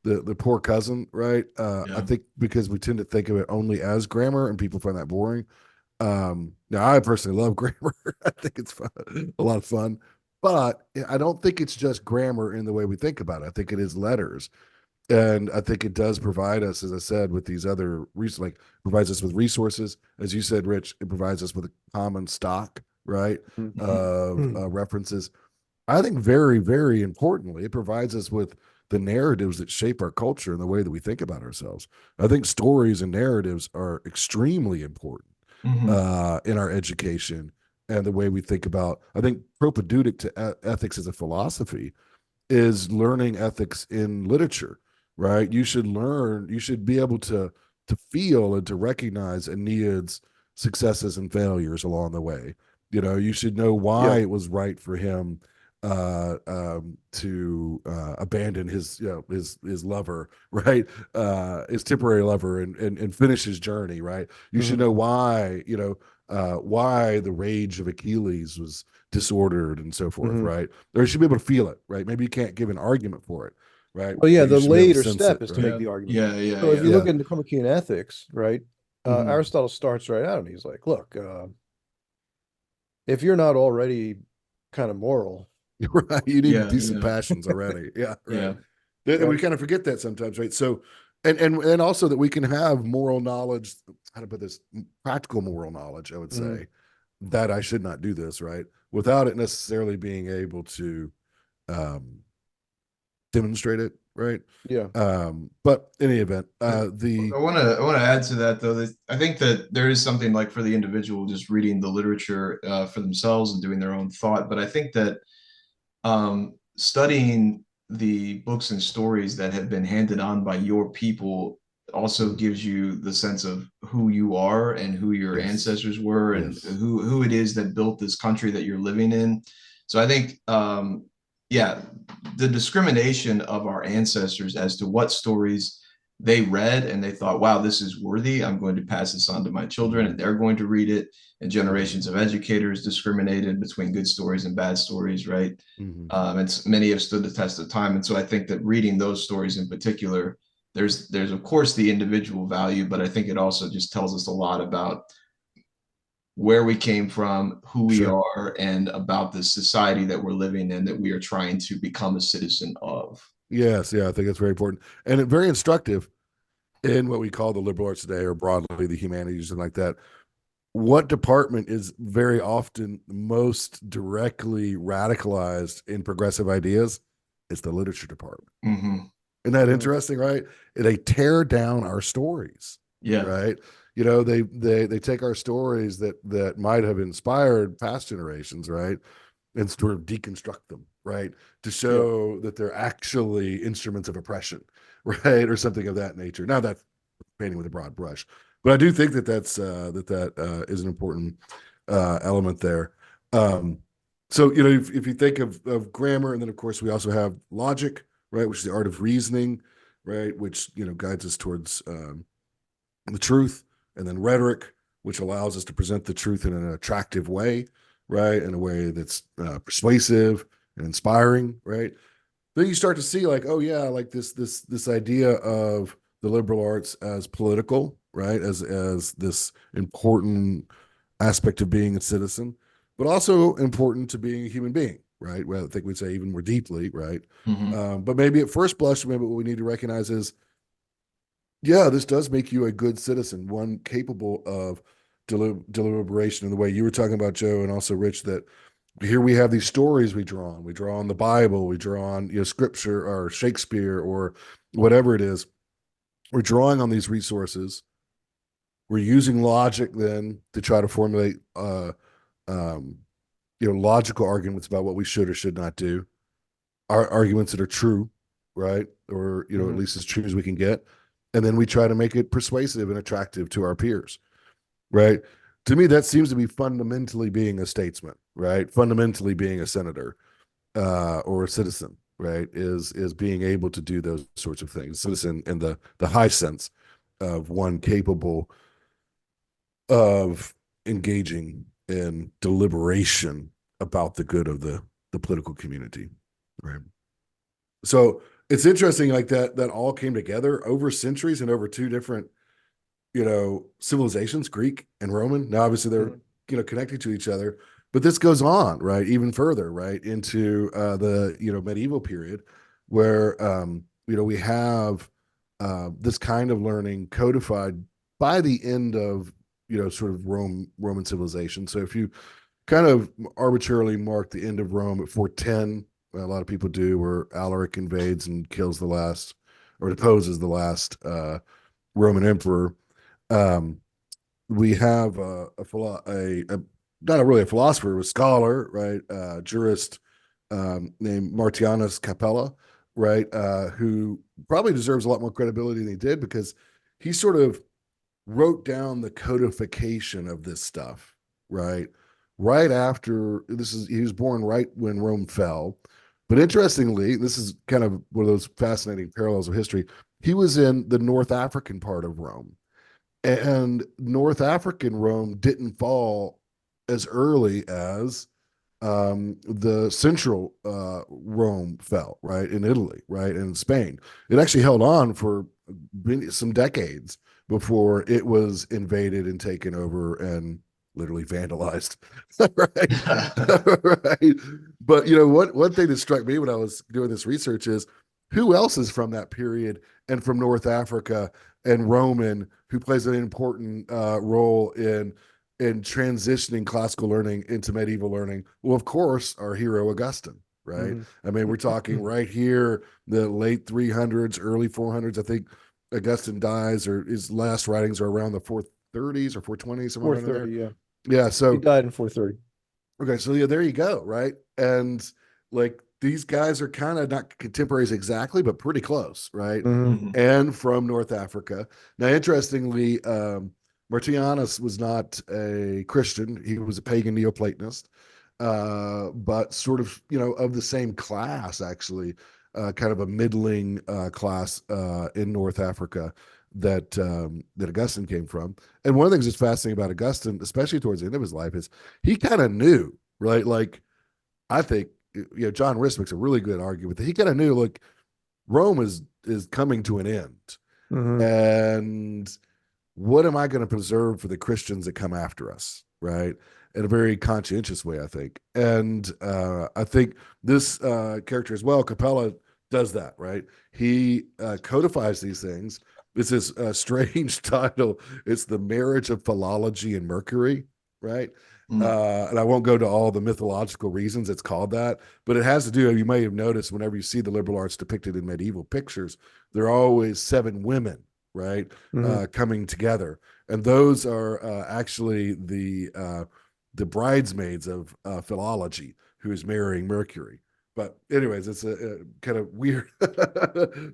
Speaker 2: the poor cousin, right? I
Speaker 3: Yeah.
Speaker 2: think because we tend to think of it only as grammar, and people find that boring. Now I personally love grammar. I think it's fun, a lot of fun, but I don't think it's just grammar in the way we think about it. I think it is letters. And I think it does provide us, as I said, with these other like provides us with resources. As you said, Rich, it provides us with a common stock, right,
Speaker 3: Mhm.
Speaker 2: of references. I think very, very importantly, it provides us with the narratives that shape our culture and the way that we think about ourselves. I think stories and narratives are extremely important
Speaker 3: Mhm.
Speaker 2: in our education and the way we think about. I think propedeutic to ethics as a philosophy is learning ethics in literature, right? You should be able to feel and to recognize Aeneid's successes and failures along the way. You should know why
Speaker 1: Yeah.
Speaker 2: it was right for him to abandon his lover, right? His temporary lover, and finish his journey, right? You should
Speaker 1: Hmm.
Speaker 2: know why the rage of Achilles was disordered and so forth,
Speaker 1: Hmm.
Speaker 2: right? Or you should be able to feel it, right? Maybe you can't give an argument for it, right?
Speaker 1: Well, yeah,
Speaker 2: But you
Speaker 1: the
Speaker 2: should be able to
Speaker 1: later
Speaker 2: sense it,
Speaker 1: step is to
Speaker 2: right?
Speaker 1: make
Speaker 3: Yeah.
Speaker 1: the argument.
Speaker 3: Yeah. Yeah.
Speaker 1: So if you
Speaker 3: Yeah.
Speaker 1: look
Speaker 2: Yeah.
Speaker 1: at Nicomachean Ethics, right,
Speaker 2: Hmm.
Speaker 1: Aristotle starts right out and he's like, look, if you're not already kind of moral,
Speaker 2: Right. You need
Speaker 3: Yeah.
Speaker 2: decent
Speaker 3: Yeah.
Speaker 2: passions already. Yeah. Right.
Speaker 3: Yeah.
Speaker 2: And
Speaker 1: yep.
Speaker 2: we kind of forget that sometimes, right? So, and also that we can have moral knowledge, how to put this, practical moral knowledge, I would
Speaker 1: Hmm.
Speaker 2: say, that I should not do this, right? Without it necessarily being able to um, demonstrate it, right?
Speaker 1: Yeah.
Speaker 2: But in any event,
Speaker 3: I want to add to that though that I think that there is something like for the individual just reading the literature for themselves and doing their own thought, but I think that studying the books and stories that have been handed on by your people also gives you the sense of who you are and who your ancestors were and who it is that built this country that you're living in. So I think, yeah, the discrimination of our ancestors as to what stories they read and they thought, wow, this is worthy. I'm going to pass this on to my children and they're going to read it. And generations of educators discriminated between good stories and bad stories, right? And many have stood the test of time. And so I think that reading those stories in particular, there's of course the individual value, but I think it also just tells us a lot about where we came from, who we are, and about the society that we're living in that we are trying to become a citizen of.
Speaker 2: Yes, yeah, I think that's very important and very instructive in what we call the liberal arts today, or broadly the humanities and like that. What department is very often most directly radicalized in progressive ideas? It's the literature department. Isn't that interesting, right? They tear down our stories. Right. They take our stories that might have inspired past generations, right, and sort of deconstruct them, right, to show that they're actually instruments of oppression, right, or something of that nature. Now that's painting with a broad brush, but I do think that that is an important element there. So if you think of grammar, and then of course we also have logic, right, which is the art of reasoning, right, which guides us towards the truth, and then rhetoric, which allows us to present the truth in an attractive way, right, in a way that's persuasive and inspiring, right. Then you start to see like, oh yeah, like this idea of the liberal arts as political, right, as this important aspect of being a citizen, but also important to being a human being, right. Well, I think we'd say even more deeply, right. But maybe at first blush, maybe what we need to recognize is, yeah, this does make you a good citizen, one capable of deliberation in the way you were talking about, Joe, and also Rich, that here we have these stories we draw on. We draw on the Bible, we draw on scripture or Shakespeare or whatever it is. We're drawing on these resources. We're using logic then to try to formulate logical arguments about what we should or should not do. Our arguments that are true, right? Or at least as true as we can get. And then we try to make it persuasive and attractive to our peers, right? To me, that seems to be fundamentally being a statesman, right? Fundamentally being a senator or a citizen, right? Is being able to do those sorts of things. Citizen in the high sense of one capable of engaging in deliberation about the good of the political community, right? So it's interesting, like that all came together over centuries and over two different, civilizations, Greek and Roman. Now, obviously, they're connected to each other, but this goes on, right, even further, right, into the medieval period, where we have this kind of learning codified by the end of sort of Roman civilization. So if you kind of arbitrarily mark the end of Rome at 410. A lot of people do, where Alaric invades and kills the last, or deposes the last Roman emperor. We have not really a philosopher, a scholar, right, jurist named Martianus Capella, right, who probably deserves a lot more credibility than he did, because he sort of wrote down the codification of this stuff, right after he was born right when Rome fell. But interestingly, this is kind of one of those fascinating parallels of history. He was in the North African part of Rome, and North African Rome didn't fall as early as the central Rome fell, right, in Italy, right, and in Spain. It actually held on for some decades before it was invaded and taken over and literally vandalized. Right. Right. But one thing that struck me when I was doing this research is, who else is from that period and from North Africa and Roman, who plays an important role in transitioning classical learning into medieval learning? Well, of course, our hero Augustine, right? I mean, we're talking right here, the late 300s, early 400s. I think Augustine dies, or his last writings are around the 430s or 420s, somewhere around there.
Speaker 1: 430, yeah.
Speaker 2: Yeah, so
Speaker 1: he died in 430.
Speaker 2: Okay, so yeah, there you go, right? And like these guys are kind of not contemporaries exactly, but pretty close, right?
Speaker 1: Mhm.
Speaker 2: And from North Africa. Now, interestingly, Martianus was not a Christian. He was a pagan Neoplatonist, but sort of, of the same class, actually, kind of a middling class in North Africa that Augustine came from. And one of the things that's fascinating about Augustine, especially towards the end of his life, is he kind of knew, right? Like, I think, John Riss makes a really good argument that he kind of knew, like, Rome is coming to an end.
Speaker 1: Mhm.
Speaker 2: And what am I going to preserve for the Christians that come after us, right? In a very conscientious way, I think. And I think this character as well, Capella, does that, right? He codifies these things. It's this strange title. It's The Marriage of Philology and Mercury, right? And I won't go to all the mythological reasons it's called that, but it has to do, you may have noticed whenever you see the liberal arts depicted in medieval pictures, there are always 7 women, right?
Speaker 1: Mhm.
Speaker 2: Coming together. And those are actually the bridesmaids of philology, who is marrying Mercury. But anyways, it's a kind of weird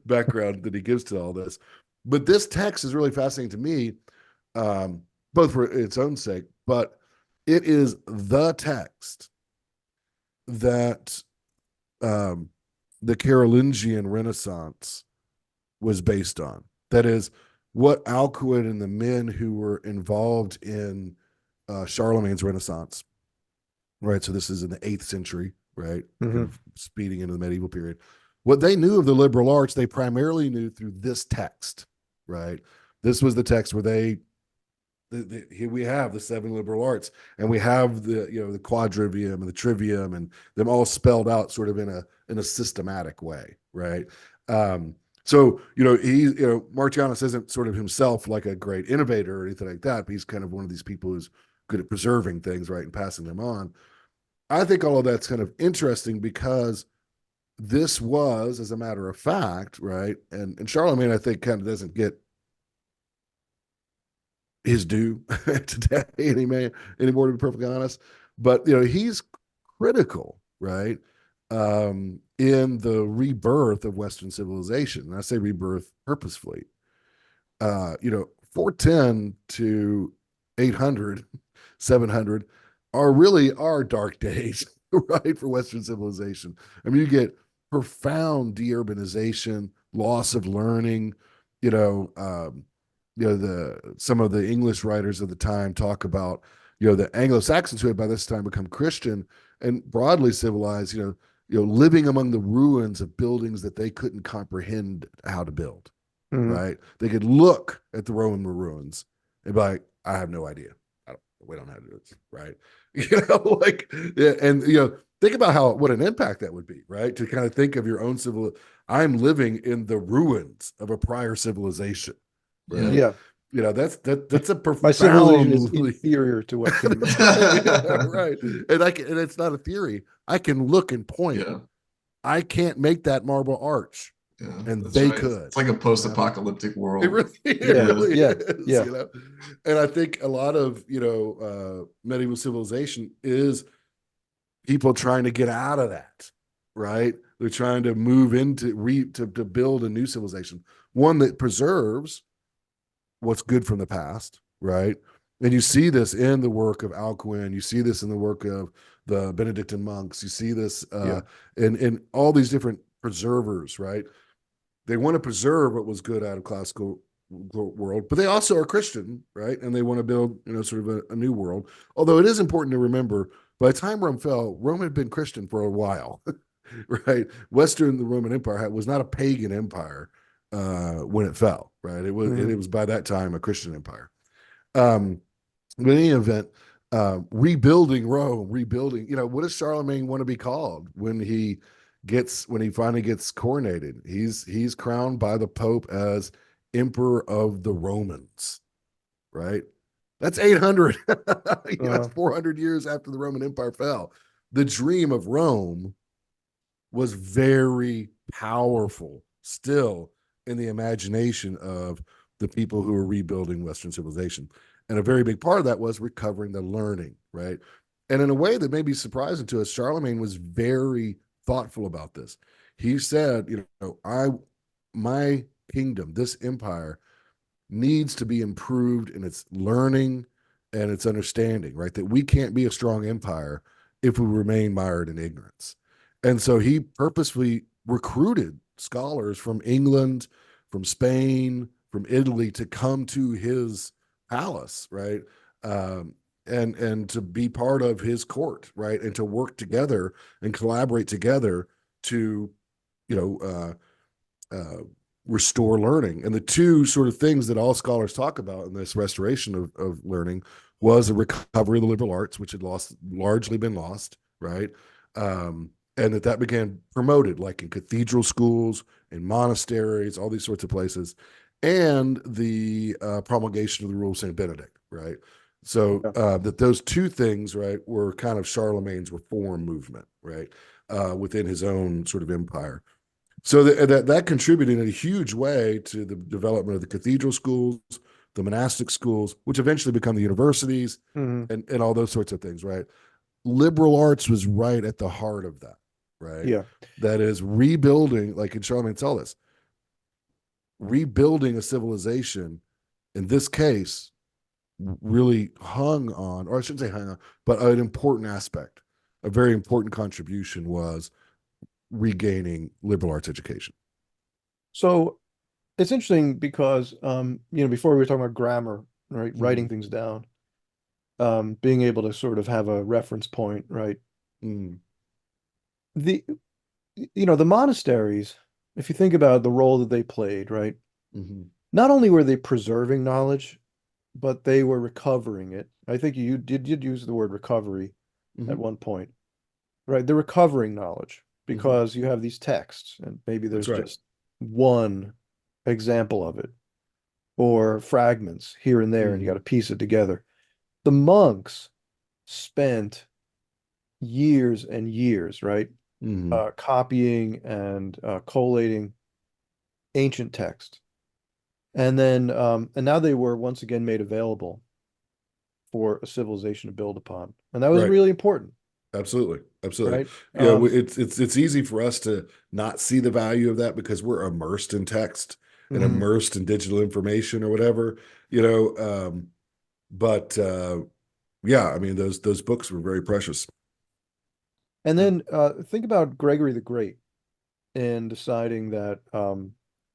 Speaker 2: background that he gives to all this. But this text is really fascinating to me, both for its own sake, but it is the text that um, the Carolingian Renaissance was based on. That is, what Alcuin and the men who were involved in Charlemagne's Renaissance, right? So this is in the 8th century, right? Kind
Speaker 1: Mhm.
Speaker 2: of speeding into the medieval period. What they knew of the liberal arts, they primarily knew through this text, right? This was the text where here we have the 7 liberal arts, and we have the quadrivium and the trivium, and them all spelled out sort of in a systematic way, right? So Martianus isn't sort of himself like a great innovator or anything like that, but he's kind of one of these people who's good at preserving things, right, and passing them on. I think all of that's kind of interesting because this was, as a matter of fact, right, and Charlemagne, I think, kind of doesn't get his due today anymore, to be perfectly honest. But he's critical, right, in the rebirth of Western civilization. And I say rebirth purposefully. 410 to 800, 700 are really our dark days, right, for Western civilization. I mean, you get profound deurbanization, loss of learning, some of the English writers of the time talk about, the Anglo-Saxons who had by this time become Christian and broadly civilized, living among the ruins of buildings that they couldn't comprehend how to build,
Speaker 1: Mhm.
Speaker 2: right? They could look at the Roman ruins and be like, I have no idea. We don't know how to do this, right? Think about what an impact that would be, right? To kind of think of your own I'm living in the ruins of a prior civilization, right?
Speaker 1: Yeah.
Speaker 2: That's a
Speaker 1: My civilization is
Speaker 2: profoundly
Speaker 1: inferior to what came before.
Speaker 2: right. And it's not a theory. I can look and point.
Speaker 3: Yeah.
Speaker 2: I can't make that marble arch,
Speaker 3: Yeah,
Speaker 2: and
Speaker 3: that's
Speaker 2: they
Speaker 3: right.
Speaker 2: could.
Speaker 3: It's like a post-apocalyptic world.
Speaker 2: It
Speaker 1: Yeah,
Speaker 2: really
Speaker 1: yeah,
Speaker 2: is.
Speaker 1: yeah.
Speaker 2: And I think a lot of medieval civilization is people trying to get out of that, right? They're trying to move into to build a new civilization, one that preserves what's good from the past, right? And you see this in the work of Alcuin. You see this in the work of the Benedictine monks. You see this
Speaker 1: Yeah.
Speaker 2: in all these different preservers, right? They want to preserve what was good out of classical world, but they also are Christian, right? And they want to build, sort of a new world. Although it is important to remember, by the time Rome fell, Rome had been Christian for a while, right? The Roman Empire was not a pagan empire when it fell, right?
Speaker 1: Mhm.
Speaker 2: It was by that time a Christian empire. Um, but in any event, rebuilding Rome, what does Charlemagne want to be called when he finally gets coronated? He's crowned by the Pope as Emperor of the Romans, right? That's 800. That's 400 years after the Roman Empire fell. The dream of Rome was very powerful still in the imagination of the people who were rebuilding Western civilization. And a very big part of that was recovering the learning, right? And in a way that may be surprising to us, Charlemagne was very thoughtful about this. He said, my kingdom, this empire, needs to be improved in its learning and its understanding, right? That we can't be a strong empire if we remain mired in ignorance. And so he purposefully recruited scholars from England, from Spain, from Italy to come to his palace, right? And to be part of his court, right? And to work together and collaborate together to, you know, restore learning. And the two sort of things that all scholars talk about in this restoration of learning was the recovery of the liberal arts, which had largely been lost, right? And that began promoted, like in cathedral schools, in monasteries, all these sorts of places, and the promulgation of the rule of St. Benedict, right? So that those two things, right, were kind of Charlemagne's reform movement, right, within his own sort of empire. So that contributed in a huge way to the development of the cathedral schools, the monastic schools, which eventually become the universities, and all those sorts of things, right? Liberal arts was right at the heart of that, right?
Speaker 1: Yeah.
Speaker 2: That is rebuilding, like in Charlemagne tell us, rebuilding a civilization, in this case, really hung on, or I shouldn't say hung on, but an important aspect, a very important contribution was regaining liberal arts education.
Speaker 1: So it's interesting because, before we were talking about grammar, right, writing things down, being able to sort of have a reference point, right? The, the monasteries, if you think about the role that they played, right? Not only were they preserving knowledge, but they were recovering it. I think you did use the word recovery at one point, right? They're recovering knowledge because you have these texts and maybe there's just one example of it or fragments here and there, and you got to piece it together. The monks spent years and years, right? Copying and collating ancient texts. And then, and now they were once again made available for a civilization to build upon. And that was really important.
Speaker 2: Absolutely.
Speaker 1: Right?
Speaker 2: It's easy for us to not see the value of that because we're immersed in text and immersed in digital information or whatever, but yeah, I mean, those books were very precious.
Speaker 1: And then think about Gregory the Great in deciding that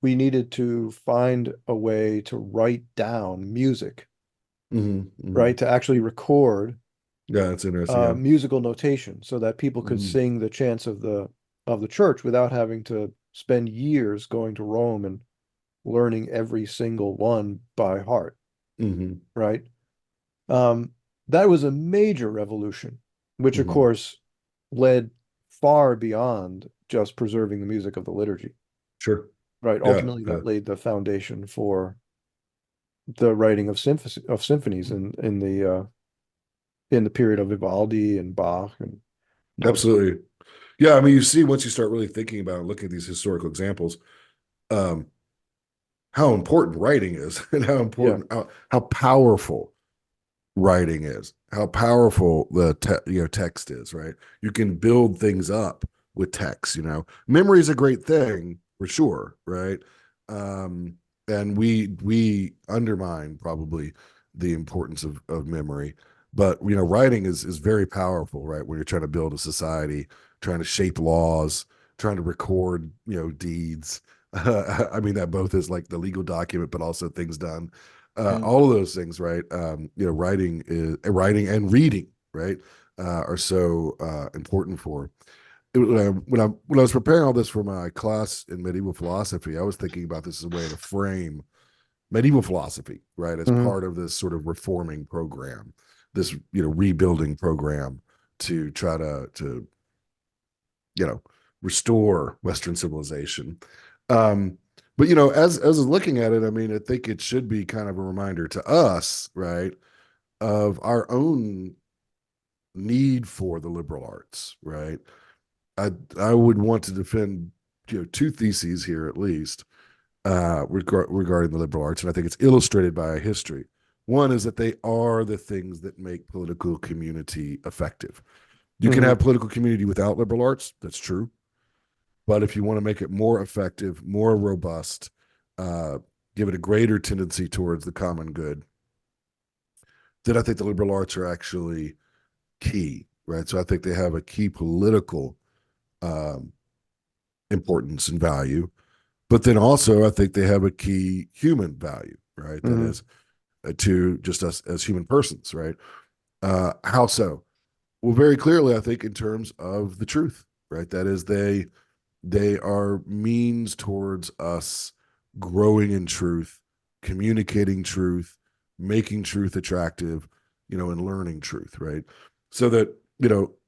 Speaker 1: we needed to find a way to write down music, right? To actually record
Speaker 2: that's interesting.
Speaker 1: musical notation so that people could sing the chants of the church without having to spend years going to Rome and learning every single one by heart, right? That was a major revolution, which of course led far beyond just preserving the music of the liturgy.
Speaker 2: Sure.
Speaker 1: Right. Ultimately, that laid the foundation for the writing of symphonies in the period of Vivaldi and Bach and Mozart.
Speaker 2: Absolutely. Yeah, I mean, you see once you start really thinking about and looking at these historical examples, how important writing is and how important how powerful writing is, how powerful the text is, right? You can build things up with text, Memory is a great thing for sure, right? And we undermine probably the importance of memory, but writing is very powerful, right? When you're trying to build a society, trying to shape laws, trying to record deeds. I mean, that both is like the legal document, but also things done. All of those things, right? Writing and reading, right, are so important for. When I was preparing all this for my class in medieval philosophy, I was thinking about this as a way to frame medieval philosophy, right, as part of this sort of reforming program, this rebuilding program to try to restore Western civilization. But as I was looking at it, I mean, I think it should be kind of a reminder to us, right, of our own need for the liberal arts, right? I would want to defend two theses here at least regarding the liberal arts, and I think it's illustrated by history. One is that they are the things that make political community effective. You can have political community without liberal arts. That's true. But if you want to make it more effective, more robust, give it a greater tendency towards the common good, then I think the liberal arts are actually key, right? So I think they have a key political um, importance and value, but then also I think they have a key human value, right? That is to just us as human persons, right? How so? Well, very clearly, I think in terms of the truth, right? That is, they are means towards us growing in truth, communicating truth, making truth attractive, and learning truth, right? So that,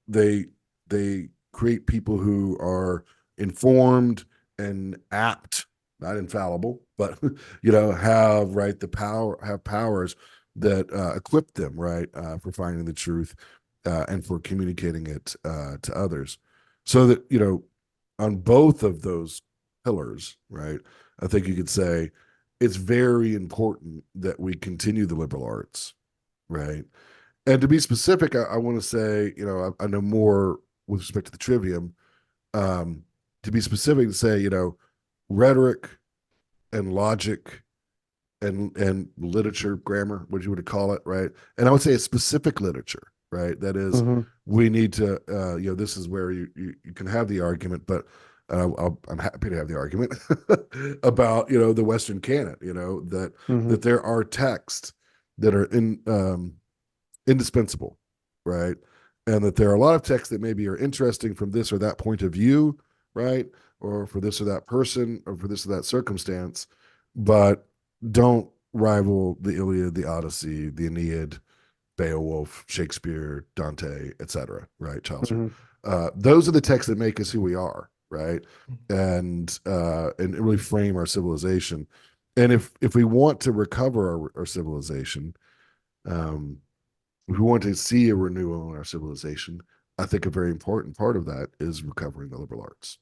Speaker 2: they create people who are informed and apt, not infallible, but have have powers that equip them, right, for finding the truth and for communicating it to others. So that, on both of those pillars, right, I think you could say it's very important that we continue the liberal arts, right? And to be specific, I want to say, I know more with respect to the trivium. To be specific, to say, rhetoric and logic and literature, grammar, what you would call it, right? And I would say a specific literature, right? That is, we need to, this is where you can have the argument, but I'm happy to have the argument about, the Western canon, that there are texts that are indispensable, right? And that there are a lot of texts that maybe are interesting from this or that point of view, right? Or for this or that person, or for this or that circumstance, but don't rival the Iliad, the Odyssey, the Aeneid, Beowulf, Shakespeare, Dante, etc. Right, Chaucer. Those are the texts that make us who we are, right? And really frame our civilization. And if we want to recover our civilization, if we want to see a renewal in our civilization, I think a very important part of that is recovering the liberal arts.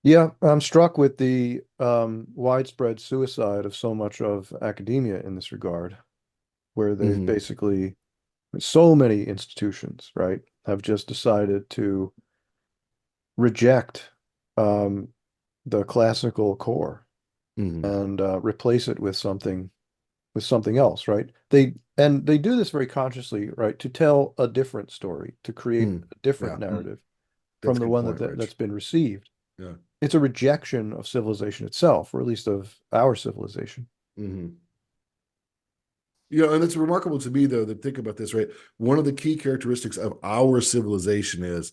Speaker 1: Yeah, I'm struck with the widespread suicide of so much of academia in this regard, where they've basically, so many institutions, right, have just decided to reject the classical core and replace it with something else, right? They do this very consciously, right, to tell a different story, to create a different narrative from the one that's been received.
Speaker 2: Yeah.
Speaker 1: It's a rejection of civilization itself, or at least of our civilization.
Speaker 2: And it's remarkable to me, though, to think about this, right? One of the key characteristics of our civilization is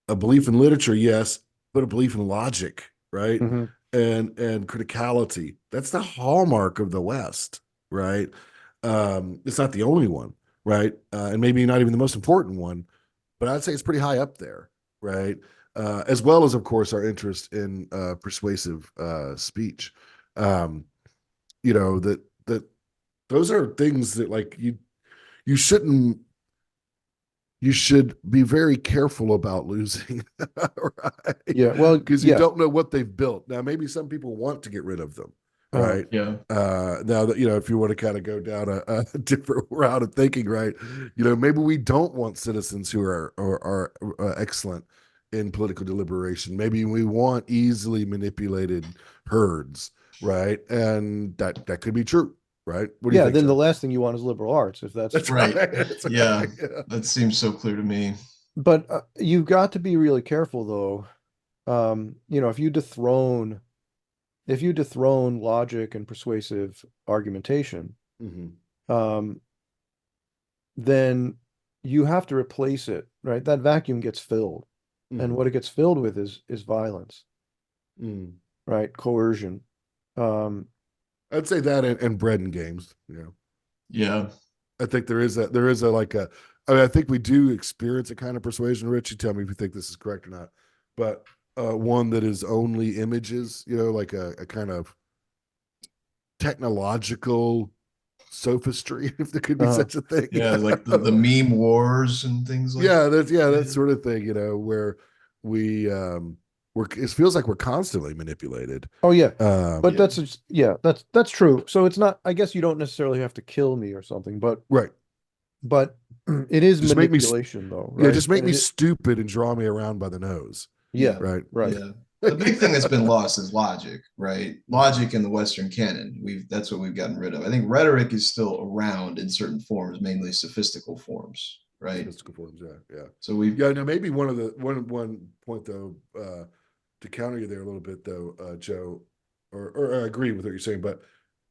Speaker 2: a belief in literature, yes, but a belief in logic, right? And criticality. That's the hallmark of the West, right? It's not the only one, right? And maybe not even the most important one, but I'd say it's pretty high up there, right? As well as, of course, our interest in persuasive speech. That those are things that, like, you shouldn't, you should be very careful about losing, right?
Speaker 1: Yeah, well,
Speaker 2: because you don't know what they've built. Now, maybe some people want to get rid of them, right?
Speaker 3: Yeah.
Speaker 2: Now that, if you want to kind of go down a different route of thinking, right? Maybe we don't want citizens who are excellent in political deliberation. Maybe we want easily manipulated herds, right? And that could be true, right? What do you think,
Speaker 1: then
Speaker 2: John?
Speaker 1: the last thing you want is liberal arts, if that's
Speaker 3: Right.
Speaker 2: That's
Speaker 3: Yeah.
Speaker 2: right.
Speaker 3: That seems so clear to me.
Speaker 1: But you've got to be really careful, though. If you dethrone logic and persuasive argumentation, then you have to replace it, right? That vacuum gets filled. And what it gets filled with is violence, right? Coercion.
Speaker 2: I'd say that and bread and games.
Speaker 3: Yeah.
Speaker 2: I think there is a like a. I mean, I think we do experience a kind of persuasion. Rich, you tell me if you think this is correct or not. But one that is only images. Like a kind of technological sophistry, if there could be such a thing.
Speaker 3: Yeah, like the meme wars and things like
Speaker 2: that. That sort of thing, where we it feels like we're constantly manipulated.
Speaker 1: Oh yeah. But that's true. So it's not, I guess you don't necessarily have to kill me or something, but
Speaker 2: right.
Speaker 1: But it is
Speaker 2: just
Speaker 1: manipulation, though, right?
Speaker 2: Yeah, just make me stupid and draw me around by the nose.
Speaker 1: Yeah.
Speaker 2: right?
Speaker 1: Right.
Speaker 3: Yeah. The big thing that's been lost is logic, right? Logic in the Western canon. That's what we've gotten rid of. I think rhetoric is still around in certain forms, mainly sophistical forms, right?
Speaker 2: Statistical forms, yeah.
Speaker 3: So we've
Speaker 2: Yeah, no, maybe one point though, to counter you there a little bit though, Joe, or I agree with what you're saying, but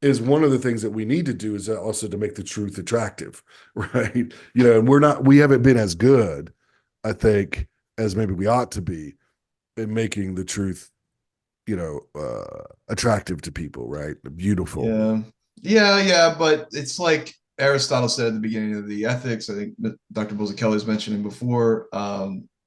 Speaker 2: is one of the things that we need to do is also to make the truth attractive, right? And we haven't been as good, I think, as maybe we ought to be in making the truth, attractive to people, right? Beautiful.
Speaker 3: yeah, but it's like Aristotle said at the beginning of the Ethics. I think Dr. Kelly was mentioning before.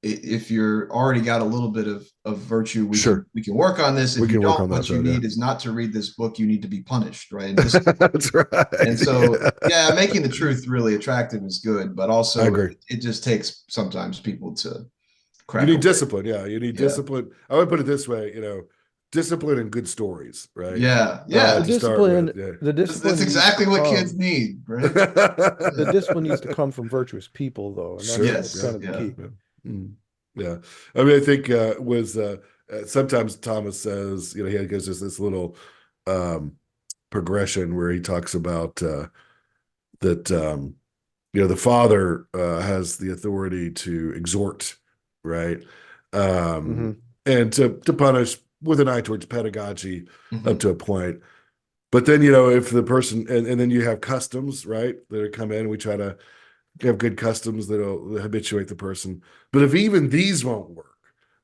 Speaker 3: If you're already got a little bit of virtue,
Speaker 2: Sure,
Speaker 3: we can work on this.
Speaker 2: we
Speaker 3: If you
Speaker 2: can work
Speaker 3: don't,
Speaker 2: on that
Speaker 3: what you
Speaker 2: though. Yeah,
Speaker 3: need is not to read this book. You need to be punished, right?
Speaker 2: that's
Speaker 3: And
Speaker 2: right.
Speaker 3: so,
Speaker 2: Yeah.
Speaker 3: yeah, making the truth really attractive is good, but
Speaker 2: I
Speaker 3: also
Speaker 2: agree.
Speaker 3: it just takes sometimes people to
Speaker 2: You
Speaker 3: crack
Speaker 2: need
Speaker 3: away.
Speaker 2: discipline. Yeah, you need
Speaker 3: Yeah.
Speaker 2: discipline. I would put it this way, discipline and good stories, right?
Speaker 3: Yeah.
Speaker 1: The
Speaker 3: Yeah.
Speaker 2: To start with,
Speaker 1: discipline,
Speaker 2: yeah.
Speaker 1: the
Speaker 3: That's
Speaker 1: discipline needs to
Speaker 3: exactly what kids
Speaker 1: come.
Speaker 3: need, right?
Speaker 1: The
Speaker 3: Yeah.
Speaker 1: discipline needs to come from virtuous people, though, and that's
Speaker 2: Sure.
Speaker 3: Yes.
Speaker 2: Yeah.
Speaker 1: kind of the
Speaker 3: Yeah.
Speaker 1: key.
Speaker 2: Yeah. Mm. Yeah. I mean, I think was sometimes Thomas says, he gives us this little um, progression where he talks about that the father has the authority to exhort, right?
Speaker 1: Hmm.
Speaker 2: And to punish with an eye towards pedagogy up
Speaker 3: Mhm.
Speaker 2: to a point. But then, if the person, and then you have customs, right, that come in, we try to have good customs that'll habituate the person. But if even these won't work,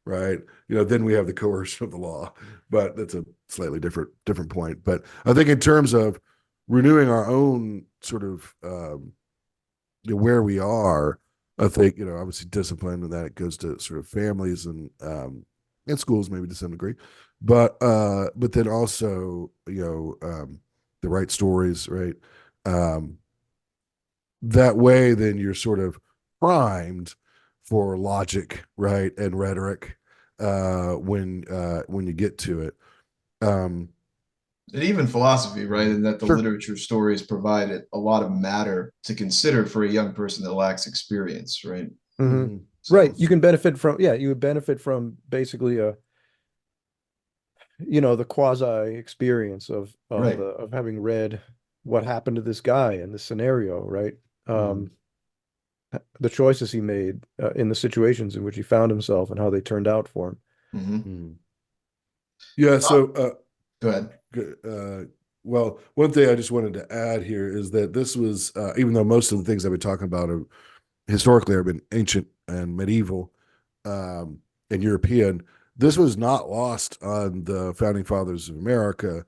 Speaker 2: right, then we have the coercion of the law. But that's a slightly different point. But I think in terms of renewing our own sort of where we are, I think obviously discipline, and that it goes to sort of families and schools maybe to some degree, but then also the right stories, right? Um, that way, then you're sort of primed for logic, right, and rhetoric when you get to it. Um,
Speaker 3: And even philosophy, right? And that the
Speaker 2: sure.
Speaker 3: literature stories provide a lot of matter to consider for a young person that lacks experience, right?
Speaker 1: Hmm.
Speaker 2: Mm-hmm.
Speaker 1: Right.
Speaker 3: So,
Speaker 1: You can benefit from, yeah, you would benefit from basically the quasi experience
Speaker 3: right.
Speaker 1: of having read what happened to this guy in this scenario, right?
Speaker 2: Mm-hmm.
Speaker 1: Um, the choices he made in the situations in which he found himself and how they turned out for him.
Speaker 3: Mm-hmm.
Speaker 2: Mm-hmm. Yeah. So
Speaker 3: Go ahead.
Speaker 2: well, one thing I just wanted to add here is that this was, even though most of the things I've been talking about are historically have been ancient and medieval um, and European, this was not lost on the founding fathers of America,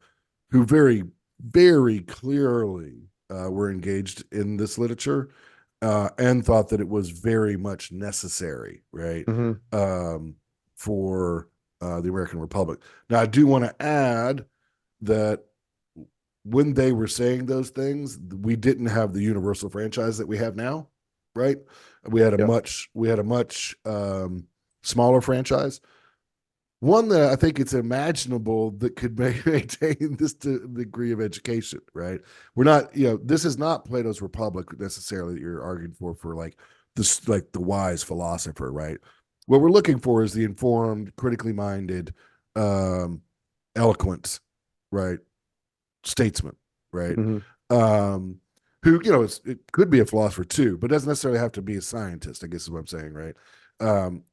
Speaker 2: who very, very clearly were engaged in this literature and thought that it was very much necessary, right,
Speaker 1: Hmm.
Speaker 2: um, for the American Republic. Now, I do want to add that when they were saying those things, we didn't have the universal franchise that we have now, right?
Speaker 1: Yeah.
Speaker 2: We had a much smaller franchise, one that I think it's imaginable that could maintain this degree of education, right? We're not, this is not Plato's Republic necessarily that you're arguing for like this, like the wise philosopher, right? What we're looking for is the informed, critically minded, um, eloquent, right? Statesman, right?
Speaker 1: Hmm.
Speaker 2: Um, who it could be a philosopher too, but doesn't necessarily have to be a scientist. I guess is what I'm saying, right?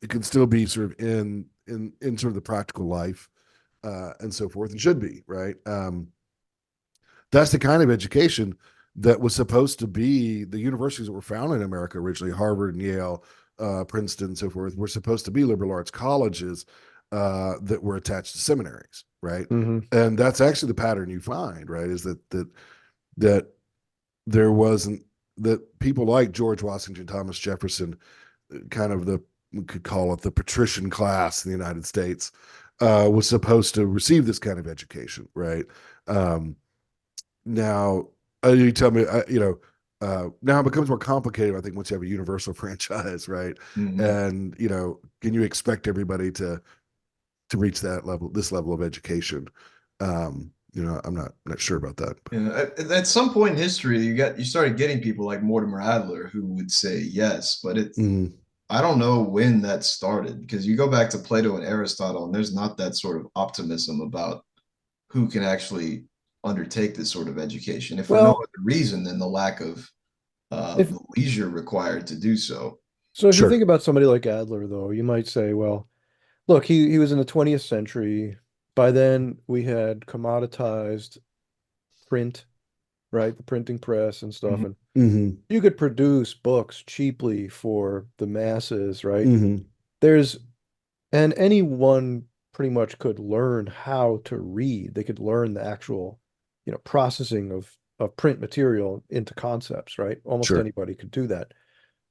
Speaker 2: It can still be sort of in sort of the practical life and so forth, and should be right. That's the kind of education that was supposed to be the universities that were founded in America originally, Harvard and Yale, Princeton, and so forth, were supposed to be liberal arts colleges that were attached to seminaries, right?
Speaker 1: Hmm.
Speaker 2: And that's actually the pattern you find, right? Is that there wasn't that people like George Washington, Thomas Jefferson, kind of we could call it the patrician class in the United States, was supposed to receive this kind of education, right? Um, now, you tell me, now it becomes more complicated, I think, once you have a universal franchise, right?
Speaker 3: Mm-hmm.
Speaker 2: And, can you expect everybody to reach this level of education? I'm not sure about that.
Speaker 3: At some point in history, you started getting people like Mortimer Adler who would say yes, but
Speaker 2: Mhm.
Speaker 3: I don't know when that started because you go back to Plato and Aristotle, and there's not that sort of optimism about who can actually undertake this sort of education, if for no
Speaker 1: Well,
Speaker 3: other reason than the lack of
Speaker 1: if
Speaker 3: the leisure required to do so.
Speaker 1: so, if you
Speaker 2: Sure.
Speaker 1: think about somebody like Adler, though, you might say, well, look, he was in the 20th century. By then, we had commoditized print, right? The printing press and stuff,
Speaker 3: Mhm.
Speaker 1: and
Speaker 2: Hmm.
Speaker 1: you could produce books cheaply for the masses, right?
Speaker 2: Hmm.
Speaker 1: There's And anyone pretty much could learn how to read. They could learn the actual, processing of print material into concepts, right? Almost
Speaker 2: Sure.
Speaker 1: anybody could do that.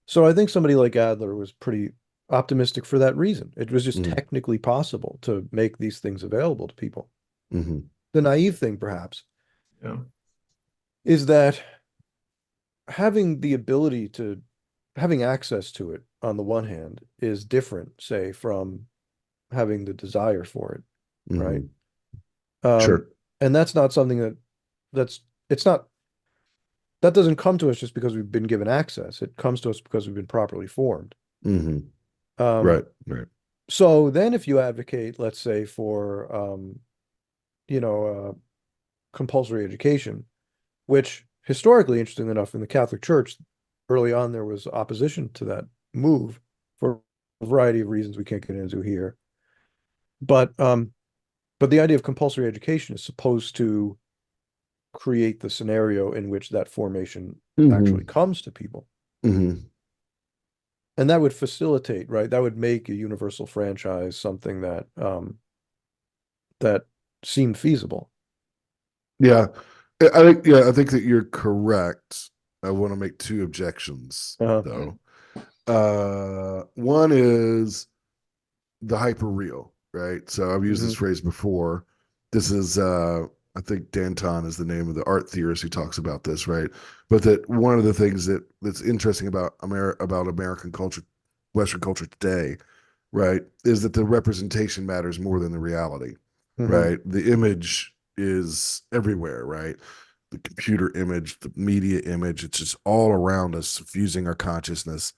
Speaker 1: So I think somebody like Adler was pretty optimistic for that reason. It was just
Speaker 2: Hmm.
Speaker 1: technically possible to make these things available to people.
Speaker 2: Hmm.
Speaker 1: The naive thing, perhaps,
Speaker 3: Yeah.
Speaker 1: is that having the ability to having access to it on the one hand is different, say, from having the desire for it, right?
Speaker 2: Hmm.
Speaker 1: Um,
Speaker 2: Sure.
Speaker 1: and that's not something that's it's not that doesn't come to us just because we've been given access. It comes to us because we've been properly formed.
Speaker 2: Hmm.
Speaker 1: Um,
Speaker 2: Right. Right.
Speaker 1: so then if you advocate, let's say, for you know, compulsory education, which historically, interesting enough, in the Catholic Church, early on there was opposition to that move for a variety of reasons we can't get into here. But but the idea of compulsory education is supposed to create the scenario in which that formation actually
Speaker 2: Hmm.
Speaker 1: comes to people.
Speaker 2: Hmm.
Speaker 1: And that would facilitate, right? That would make a universal franchise something that seemed feasible.
Speaker 2: Yeah. I think that you're correct. I want to make two objections
Speaker 1: Uh,
Speaker 3: Mhm.
Speaker 2: though. One is the hyper real, right? So I've used this
Speaker 1: mhm,
Speaker 2: phrase before. This is I think Danton is the name of the art theorist who talks about this, right? But that one of the things that's interesting about about American culture, Western culture today, right, is that the representation matters more than the reality,
Speaker 1: mhm,
Speaker 2: right? The image is everywhere, right? The computer image, the media image, it's just all around us, fusing our consciousness.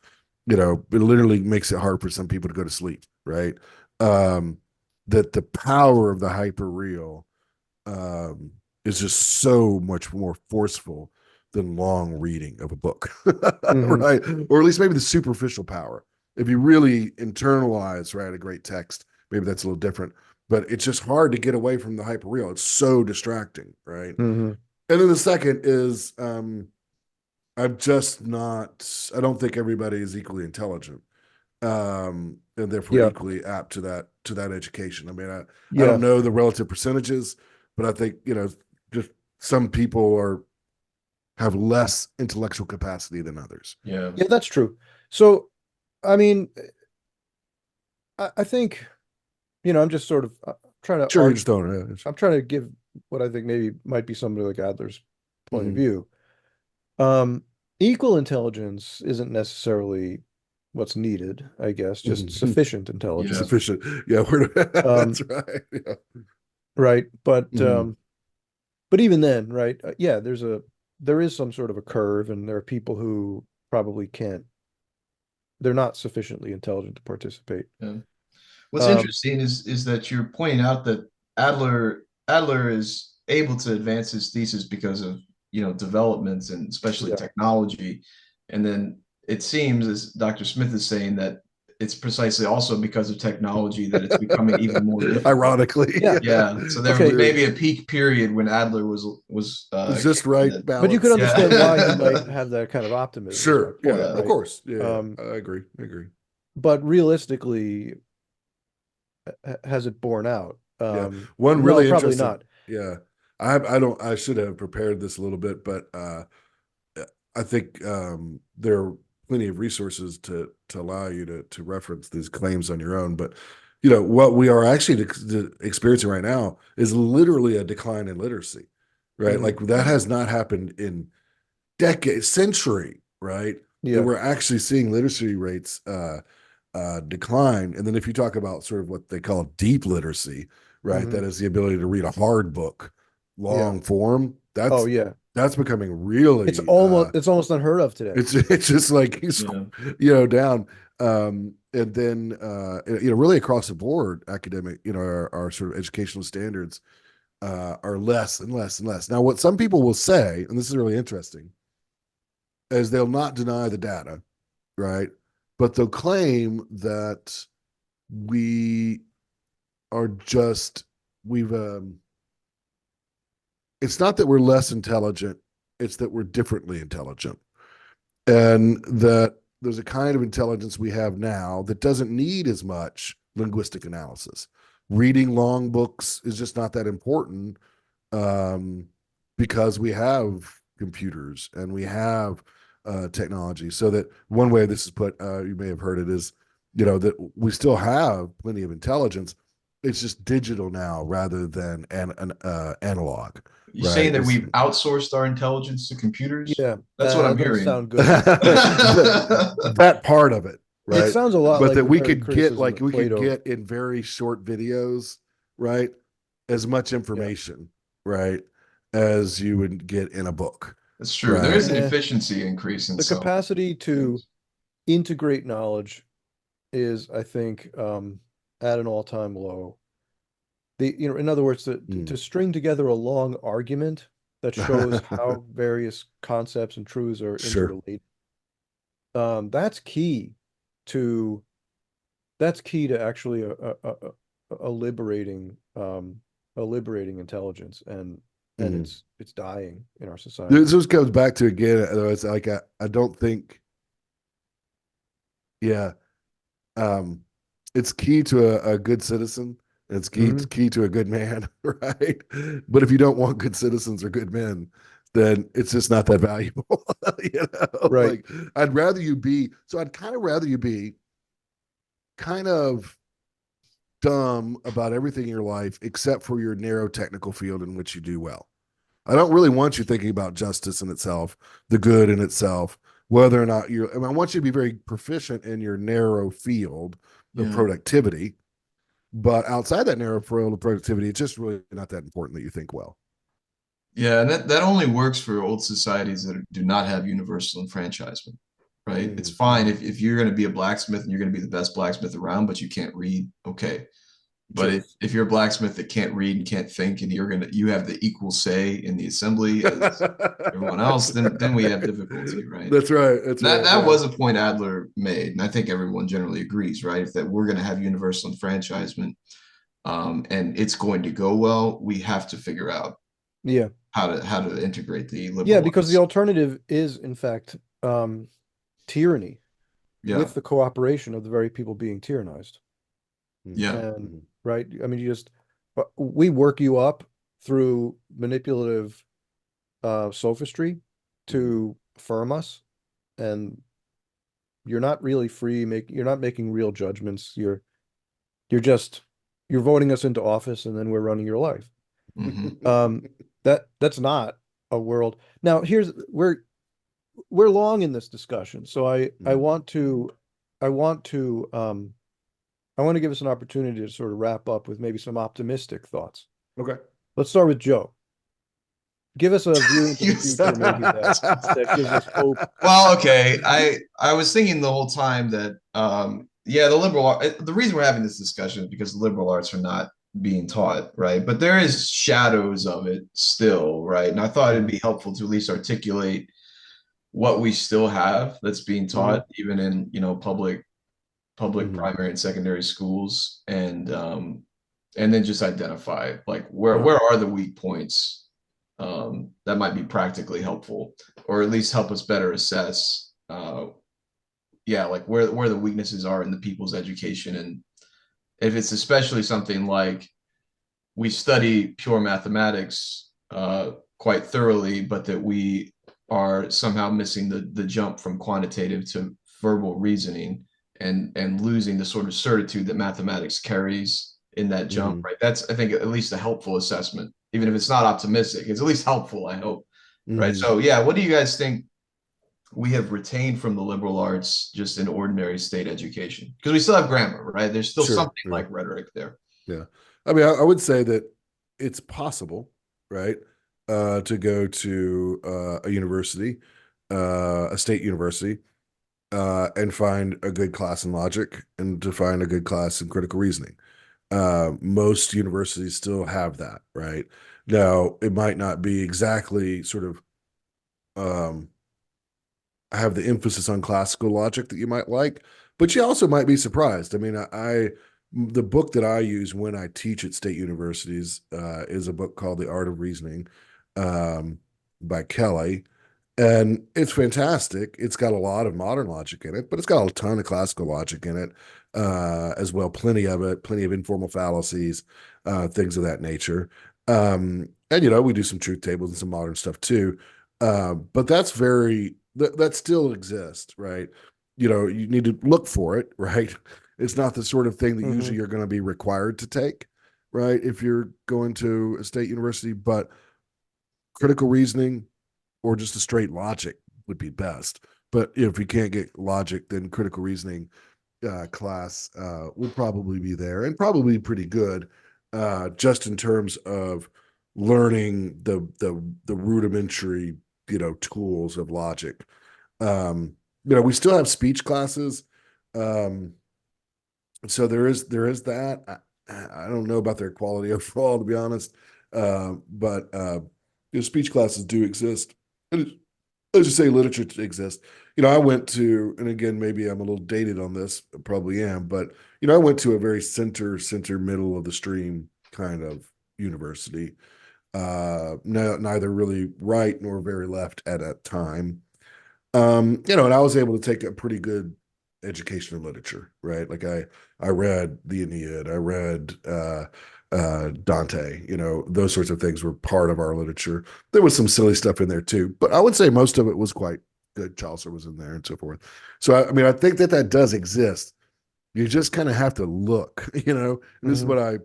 Speaker 2: It literally makes it hard for some people to go to sleep, right? Um, that the power of the hyper real um, is just so much more forceful than long reading of a book,
Speaker 1: mhm,
Speaker 2: right? Or at least maybe the superficial power. If you really internalize, right, a great text, maybe that's a little different. But it's just hard to get away from the hyper real. It's so distracting, right?
Speaker 1: mhm.
Speaker 2: And then the second is I'm just not. I don't think everybody is equally intelligent, and therefore
Speaker 1: Yeah,
Speaker 2: equally apt to that education. I mean, I don't
Speaker 1: yeah,
Speaker 2: know the relative percentages, but I think just some people have less intellectual capacity than others.
Speaker 3: Yeah.
Speaker 1: yeah, that's true. So, I mean, I think, I'm just sort of trying to
Speaker 2: Sure, you
Speaker 1: argue,
Speaker 2: just don't.
Speaker 1: I'm trying to give what I think maybe might be somebody like Adler's point of
Speaker 2: Mhm.
Speaker 1: view. Um, Equal intelligence isn't necessarily what's needed, I guess, just
Speaker 2: Mhm.
Speaker 1: sufficient
Speaker 3: Yeah.
Speaker 1: intelligence.
Speaker 2: Sufficient. Yeah, that's
Speaker 1: Um,
Speaker 2: right. Yeah.
Speaker 1: right.
Speaker 2: Mhm.
Speaker 1: But even then, right? Yeah, there is some sort of a curve, and there are people who probably can't, they're not sufficiently intelligent to participate.
Speaker 3: Yeah. What's
Speaker 1: Um,
Speaker 3: interesting is that you're pointing out that Adler is able to advance his thesis because of developments and especially
Speaker 1: yeah.
Speaker 3: technology, and then it seems as Dr. Smith is saying that it's precisely also because of technology that it's becoming even more difficult.
Speaker 2: Ironically,
Speaker 1: Yeah.
Speaker 3: Yeah, so there
Speaker 2: it's
Speaker 3: was
Speaker 1: Okay.
Speaker 2: weird.
Speaker 3: maybe a peak period when Adler was
Speaker 2: It's just
Speaker 3: kicking
Speaker 2: right
Speaker 3: it.
Speaker 1: But you could
Speaker 2: balance.
Speaker 1: understand why he
Speaker 3: Yeah,
Speaker 1: might have that kind of optimism, is my
Speaker 2: Sure.
Speaker 1: point,
Speaker 2: Yeah.
Speaker 3: yeah,
Speaker 2: Of
Speaker 1: right?
Speaker 2: course. Yeah. Yeah.
Speaker 1: Um,
Speaker 2: I agree. I agree.
Speaker 1: but realistically, has it borne out?
Speaker 2: Yeah. One
Speaker 1: No,
Speaker 2: really
Speaker 1: probably
Speaker 2: interesting.
Speaker 1: not.
Speaker 2: Yeah. I don't. I should have prepared this a little bit, but I think there are plenty of resources to allow you to reference these claims on your own. But what we are actually experiencing right now is literally a decline in literacy, right?
Speaker 1: Hmm.
Speaker 2: Like that has not happened in decades, century, right? And
Speaker 1: Yeah.
Speaker 2: we're actually seeing literacy rates decline. And then if you talk about sort of what they call deep literacy, right,
Speaker 1: Hmm.
Speaker 2: that is the ability to read a hard book,
Speaker 1: Yeah.
Speaker 2: long form.
Speaker 1: Oh,
Speaker 2: That's
Speaker 1: yeah.
Speaker 2: That's becoming really
Speaker 1: It's almost unheard of today.
Speaker 2: it's just like he's down. And then really across the board, academic, our sort of educational standards are less and less and less. Now, what some people will say, and this is really interesting, is they'll not deny the data, right? But they'll claim that we are just we've it's not that we're less intelligent, it's that we're differently intelligent. And that there's a kind of intelligence we have now that doesn't need as much linguistic analysis. Reading long books is just not that important, because we have computers and we have technology. So that one way this is put, you may have heard it, is that we still have plenty of intelligence. It's just digital now rather than analog.
Speaker 3: You're saying that we've outsourced our intelligence to computers?
Speaker 1: Yeah,
Speaker 3: that's what I'm
Speaker 1: that
Speaker 3: hearing.
Speaker 1: Sound good.
Speaker 2: That part of it, right?
Speaker 1: It sounds a lot
Speaker 2: but
Speaker 1: like
Speaker 2: that we could get in very short videos, right, as much information, right, as you would get in a book.
Speaker 3: That's true. Right? There is an efficiency increase in
Speaker 1: the capacity to integrate knowledge is, I think, at an all-time low. In other words, to string together a long argument that shows how various concepts and truths are interrelated. That's key to actually a liberating intelligence, and it's dying in our society.
Speaker 2: This just goes back to, again, it's like I don't think, it's key to a good citizen. It's key to a good man, right? But if you don't want good citizens or good men, then it's just not that valuable.
Speaker 1: Right.
Speaker 2: Like, I'd rather you be, so I'd kind of rather you be kind of dumb about everything in your life except for your narrow technical field in which you do well. I don't really want you thinking about justice in itself, the good in itself, whether or not I want you to be very proficient in your narrow field of productivity. But outside that narrow field of productivity, it's just really not that important that you think well.
Speaker 3: Yeah, and that only works for old societies that do not have universal enfranchisement, right? It's fine if you're going to be a blacksmith and you're going to be the best blacksmith around, but you can't read, okay. But if you're a blacksmith that can't read and can't think, and you have the equal say in the assembly as everyone else, then we have difficulty, right?
Speaker 2: That's right.
Speaker 3: That was a point Adler made, and I think everyone generally agrees, right? If that we're going to have universal enfranchisement, and it's going to go well, we have to figure out how to integrate the liberal
Speaker 1: because the alternative is, in fact, tyranny with the cooperation of the very people being tyrannized. And right, I mean, we work you up through manipulative sophistry to affirm us, and you're not really free. You're not making real judgments. You're voting us into office, and then we're running your life. That's not a world. Now, we're long in this discussion, so I want to give us an opportunity to sort of wrap up with maybe some optimistic thoughts.
Speaker 2: Okay.
Speaker 1: Let's start with Joe. Give us a view into the future, maybe that gives us hope.
Speaker 3: Well, okay. I was thinking the whole time that the reason we're having this discussion is because the liberal arts are not being taught, right? But there is shadows of it still, right? And I thought it'd be helpful to at least articulate what we still have that's being taught, even in public primary and secondary schools, and then just identify like where are the weak points that might be practically helpful, or at least help us better assess like where the weaknesses are in the people's education. And if it's especially something like we study pure mathematics quite thoroughly, but that we are somehow missing the jump from quantitative to verbal reasoning, and losing the sort of certitude that mathematics carries in that jump, right? That's, I think, at least a helpful assessment. Even if it's not optimistic, it's at least helpful, I hope, right? So what do you guys think we have retained from the liberal arts just in ordinary state education? Because we still have grammar, right? There's still something like rhetoric there.
Speaker 2: Yeah. I mean, I would say that it's possible, right? to go to a university, a state university, and find a good class in logic and to find a good class in critical reasoning. Most universities still have that, right? Now, it might not be exactly sort of um, have the emphasis on classical logic that you might like, but you also might be surprised. I mean, the book that I use when I teach at state universities is a book called The Art of Reasoning by Kelly. And it's fantastic. It's got a lot of modern logic in it, but it's got a ton of classical logic in it as well. Plenty of it, plenty of informal fallacies, things of that nature. And, we do some truth tables and some modern stuff too. But that still exists, right? You need to look for it, right? It's not the sort of thing that usually you're going to be required to take, right? If you're going to a state university, but critical reasoning, or just a straight logic would be best. But if you can't get logic, then critical reasoning class would probably be there and probably pretty good, just in terms of learning the rudimentary tools of logic. We still have speech classes, so there is that. I don't know about their quality overall, to be honest, but speech classes do exist. Let's just say literature exists. I went to, and again, maybe I'm a little dated on this, I probably am, but I went to a very center middle of the stream kind of university. Neither really right nor very left at a time. And I was able to take a pretty good education in literature, right? Like I read the Aeneid, I read Dante, those sorts of things were part of our literature. There was some silly stuff in there too, but I would say most of it was quite good. Chaucer was in there and so forth. So, I think that does exist. You just kind of have to look, this is what I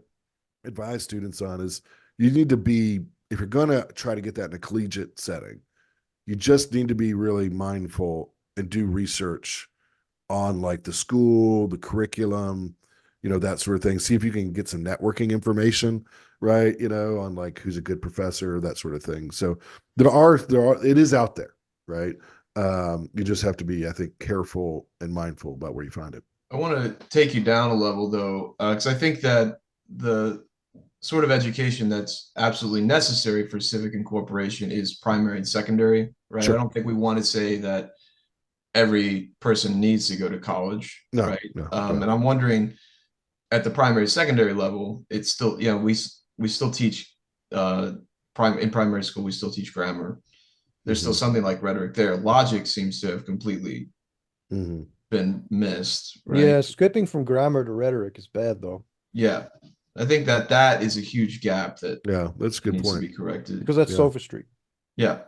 Speaker 2: advise students on is you need to be, if you're going to try to get that in a collegiate setting, you just need to be really mindful and do research on like the school, the curriculum, that sort of thing. See if you can get some networking information, right? On like who's a good professor, that sort of thing. So it is out there, right? You just have to be, I think, careful and mindful about where you find it.
Speaker 3: I want to take you down a level though, because I think that the sort of education that's absolutely necessary for civic incorporation is primary and secondary, right?
Speaker 2: Sure.
Speaker 3: I don't think we want to say that every person needs to go to college,
Speaker 2: No,
Speaker 3: right?
Speaker 2: no,
Speaker 3: And I'm wondering, at the primary secondary level, it's still, we still teach in primary school, we still teach grammar. There's still something like rhetoric there. Logic seems to have completely been missed, right?
Speaker 1: Yeah, skipping from grammar to rhetoric is bad though.
Speaker 3: Yeah. I think that is a huge gap that
Speaker 2: that's a good
Speaker 3: needs
Speaker 2: point.
Speaker 3: to be corrected.
Speaker 1: Because that's sophistry.
Speaker 3: Yeah.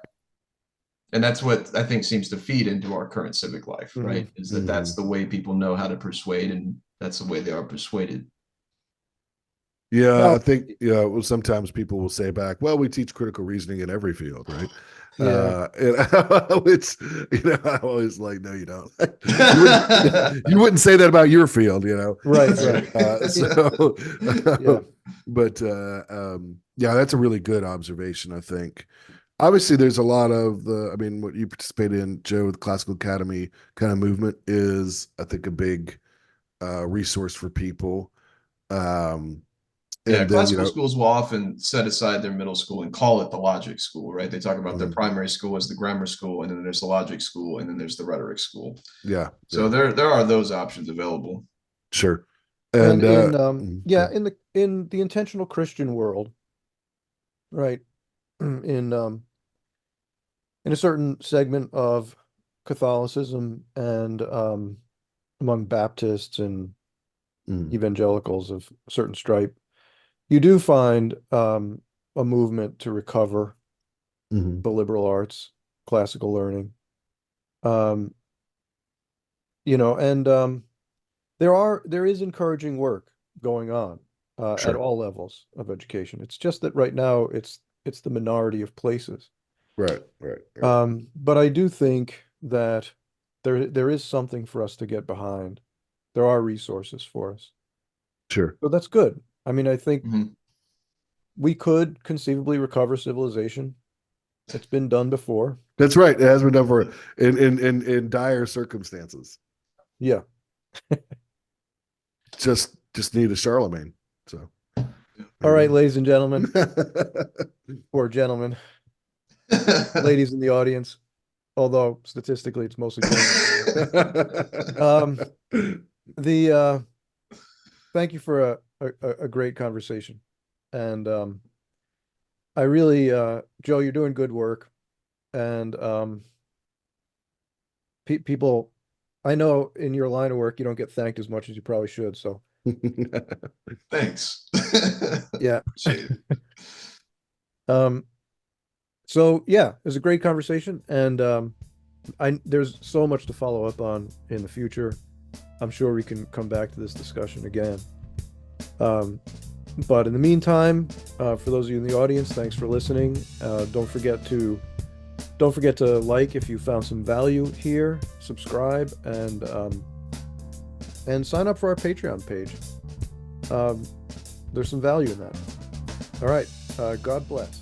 Speaker 3: And that's what I think seems to feed into our current civic life, right? Is that that's the way people know how to persuade, and that's the way they are persuaded.
Speaker 2: Yeah,
Speaker 1: Now,
Speaker 2: I think well, sometimes people will say back, well, we teach critical reasoning in every field, right?
Speaker 1: Yeah.
Speaker 2: It's I always like, no, you don't. you wouldn't say that about your field,
Speaker 1: Right.
Speaker 2: So
Speaker 1: Yeah.
Speaker 2: but that's a really good observation, I think. Obviously, there's a lot of what you participate in, Joe, the Classical Academy kind of movement is, I think, a big resource for people.
Speaker 3: Yeah,
Speaker 2: And then,
Speaker 3: classical schools will often set aside their middle school and call it the logic school, right? They talk about their primary school as the grammar school, and then there's the logic school, and then there's the rhetoric school.
Speaker 2: Yeah.
Speaker 3: So there are those options available.
Speaker 2: Sure.
Speaker 1: And in in the intentional Christian world, right? In a certain segment of Catholicism and among Baptists and evangelicals of a certain stripe, you do find a movement to recover the liberal arts, classical learning. And there is encouraging work going on
Speaker 2: Sure.
Speaker 1: at all levels of education. It's just that right now it's the minority of places.
Speaker 2: Right.
Speaker 1: But I do think that there is something for us to get behind. There are resources for us.
Speaker 2: Sure.
Speaker 1: So that's good. I mean, I think we could conceivably recover civilization It's been done before.
Speaker 2: That's right. It has been done for in dire circumstances.
Speaker 1: Yeah.
Speaker 2: Just need a Charlemagne. So
Speaker 1: All right, ladies and gentlemen, or gentlemen, ladies in the audience, although statistically it's mostly gentlemen. Thank you for a great conversation. And I really, Joe, you're doing good work. And people, I know in your line of work, you don't get thanked as much as you probably should. So
Speaker 3: Thanks.
Speaker 1: yeah.
Speaker 3: Appreciate it.
Speaker 1: So yeah, it was a great conversation. And there's so much to follow up on in the future. I'm sure we can come back to this discussion again. But in the meantime, for those of you in the audience, thanks for listening. Don't forget to like if you found some value here, subscribe, and sign up for our Patreon page. There's some value in that. All right. God bless.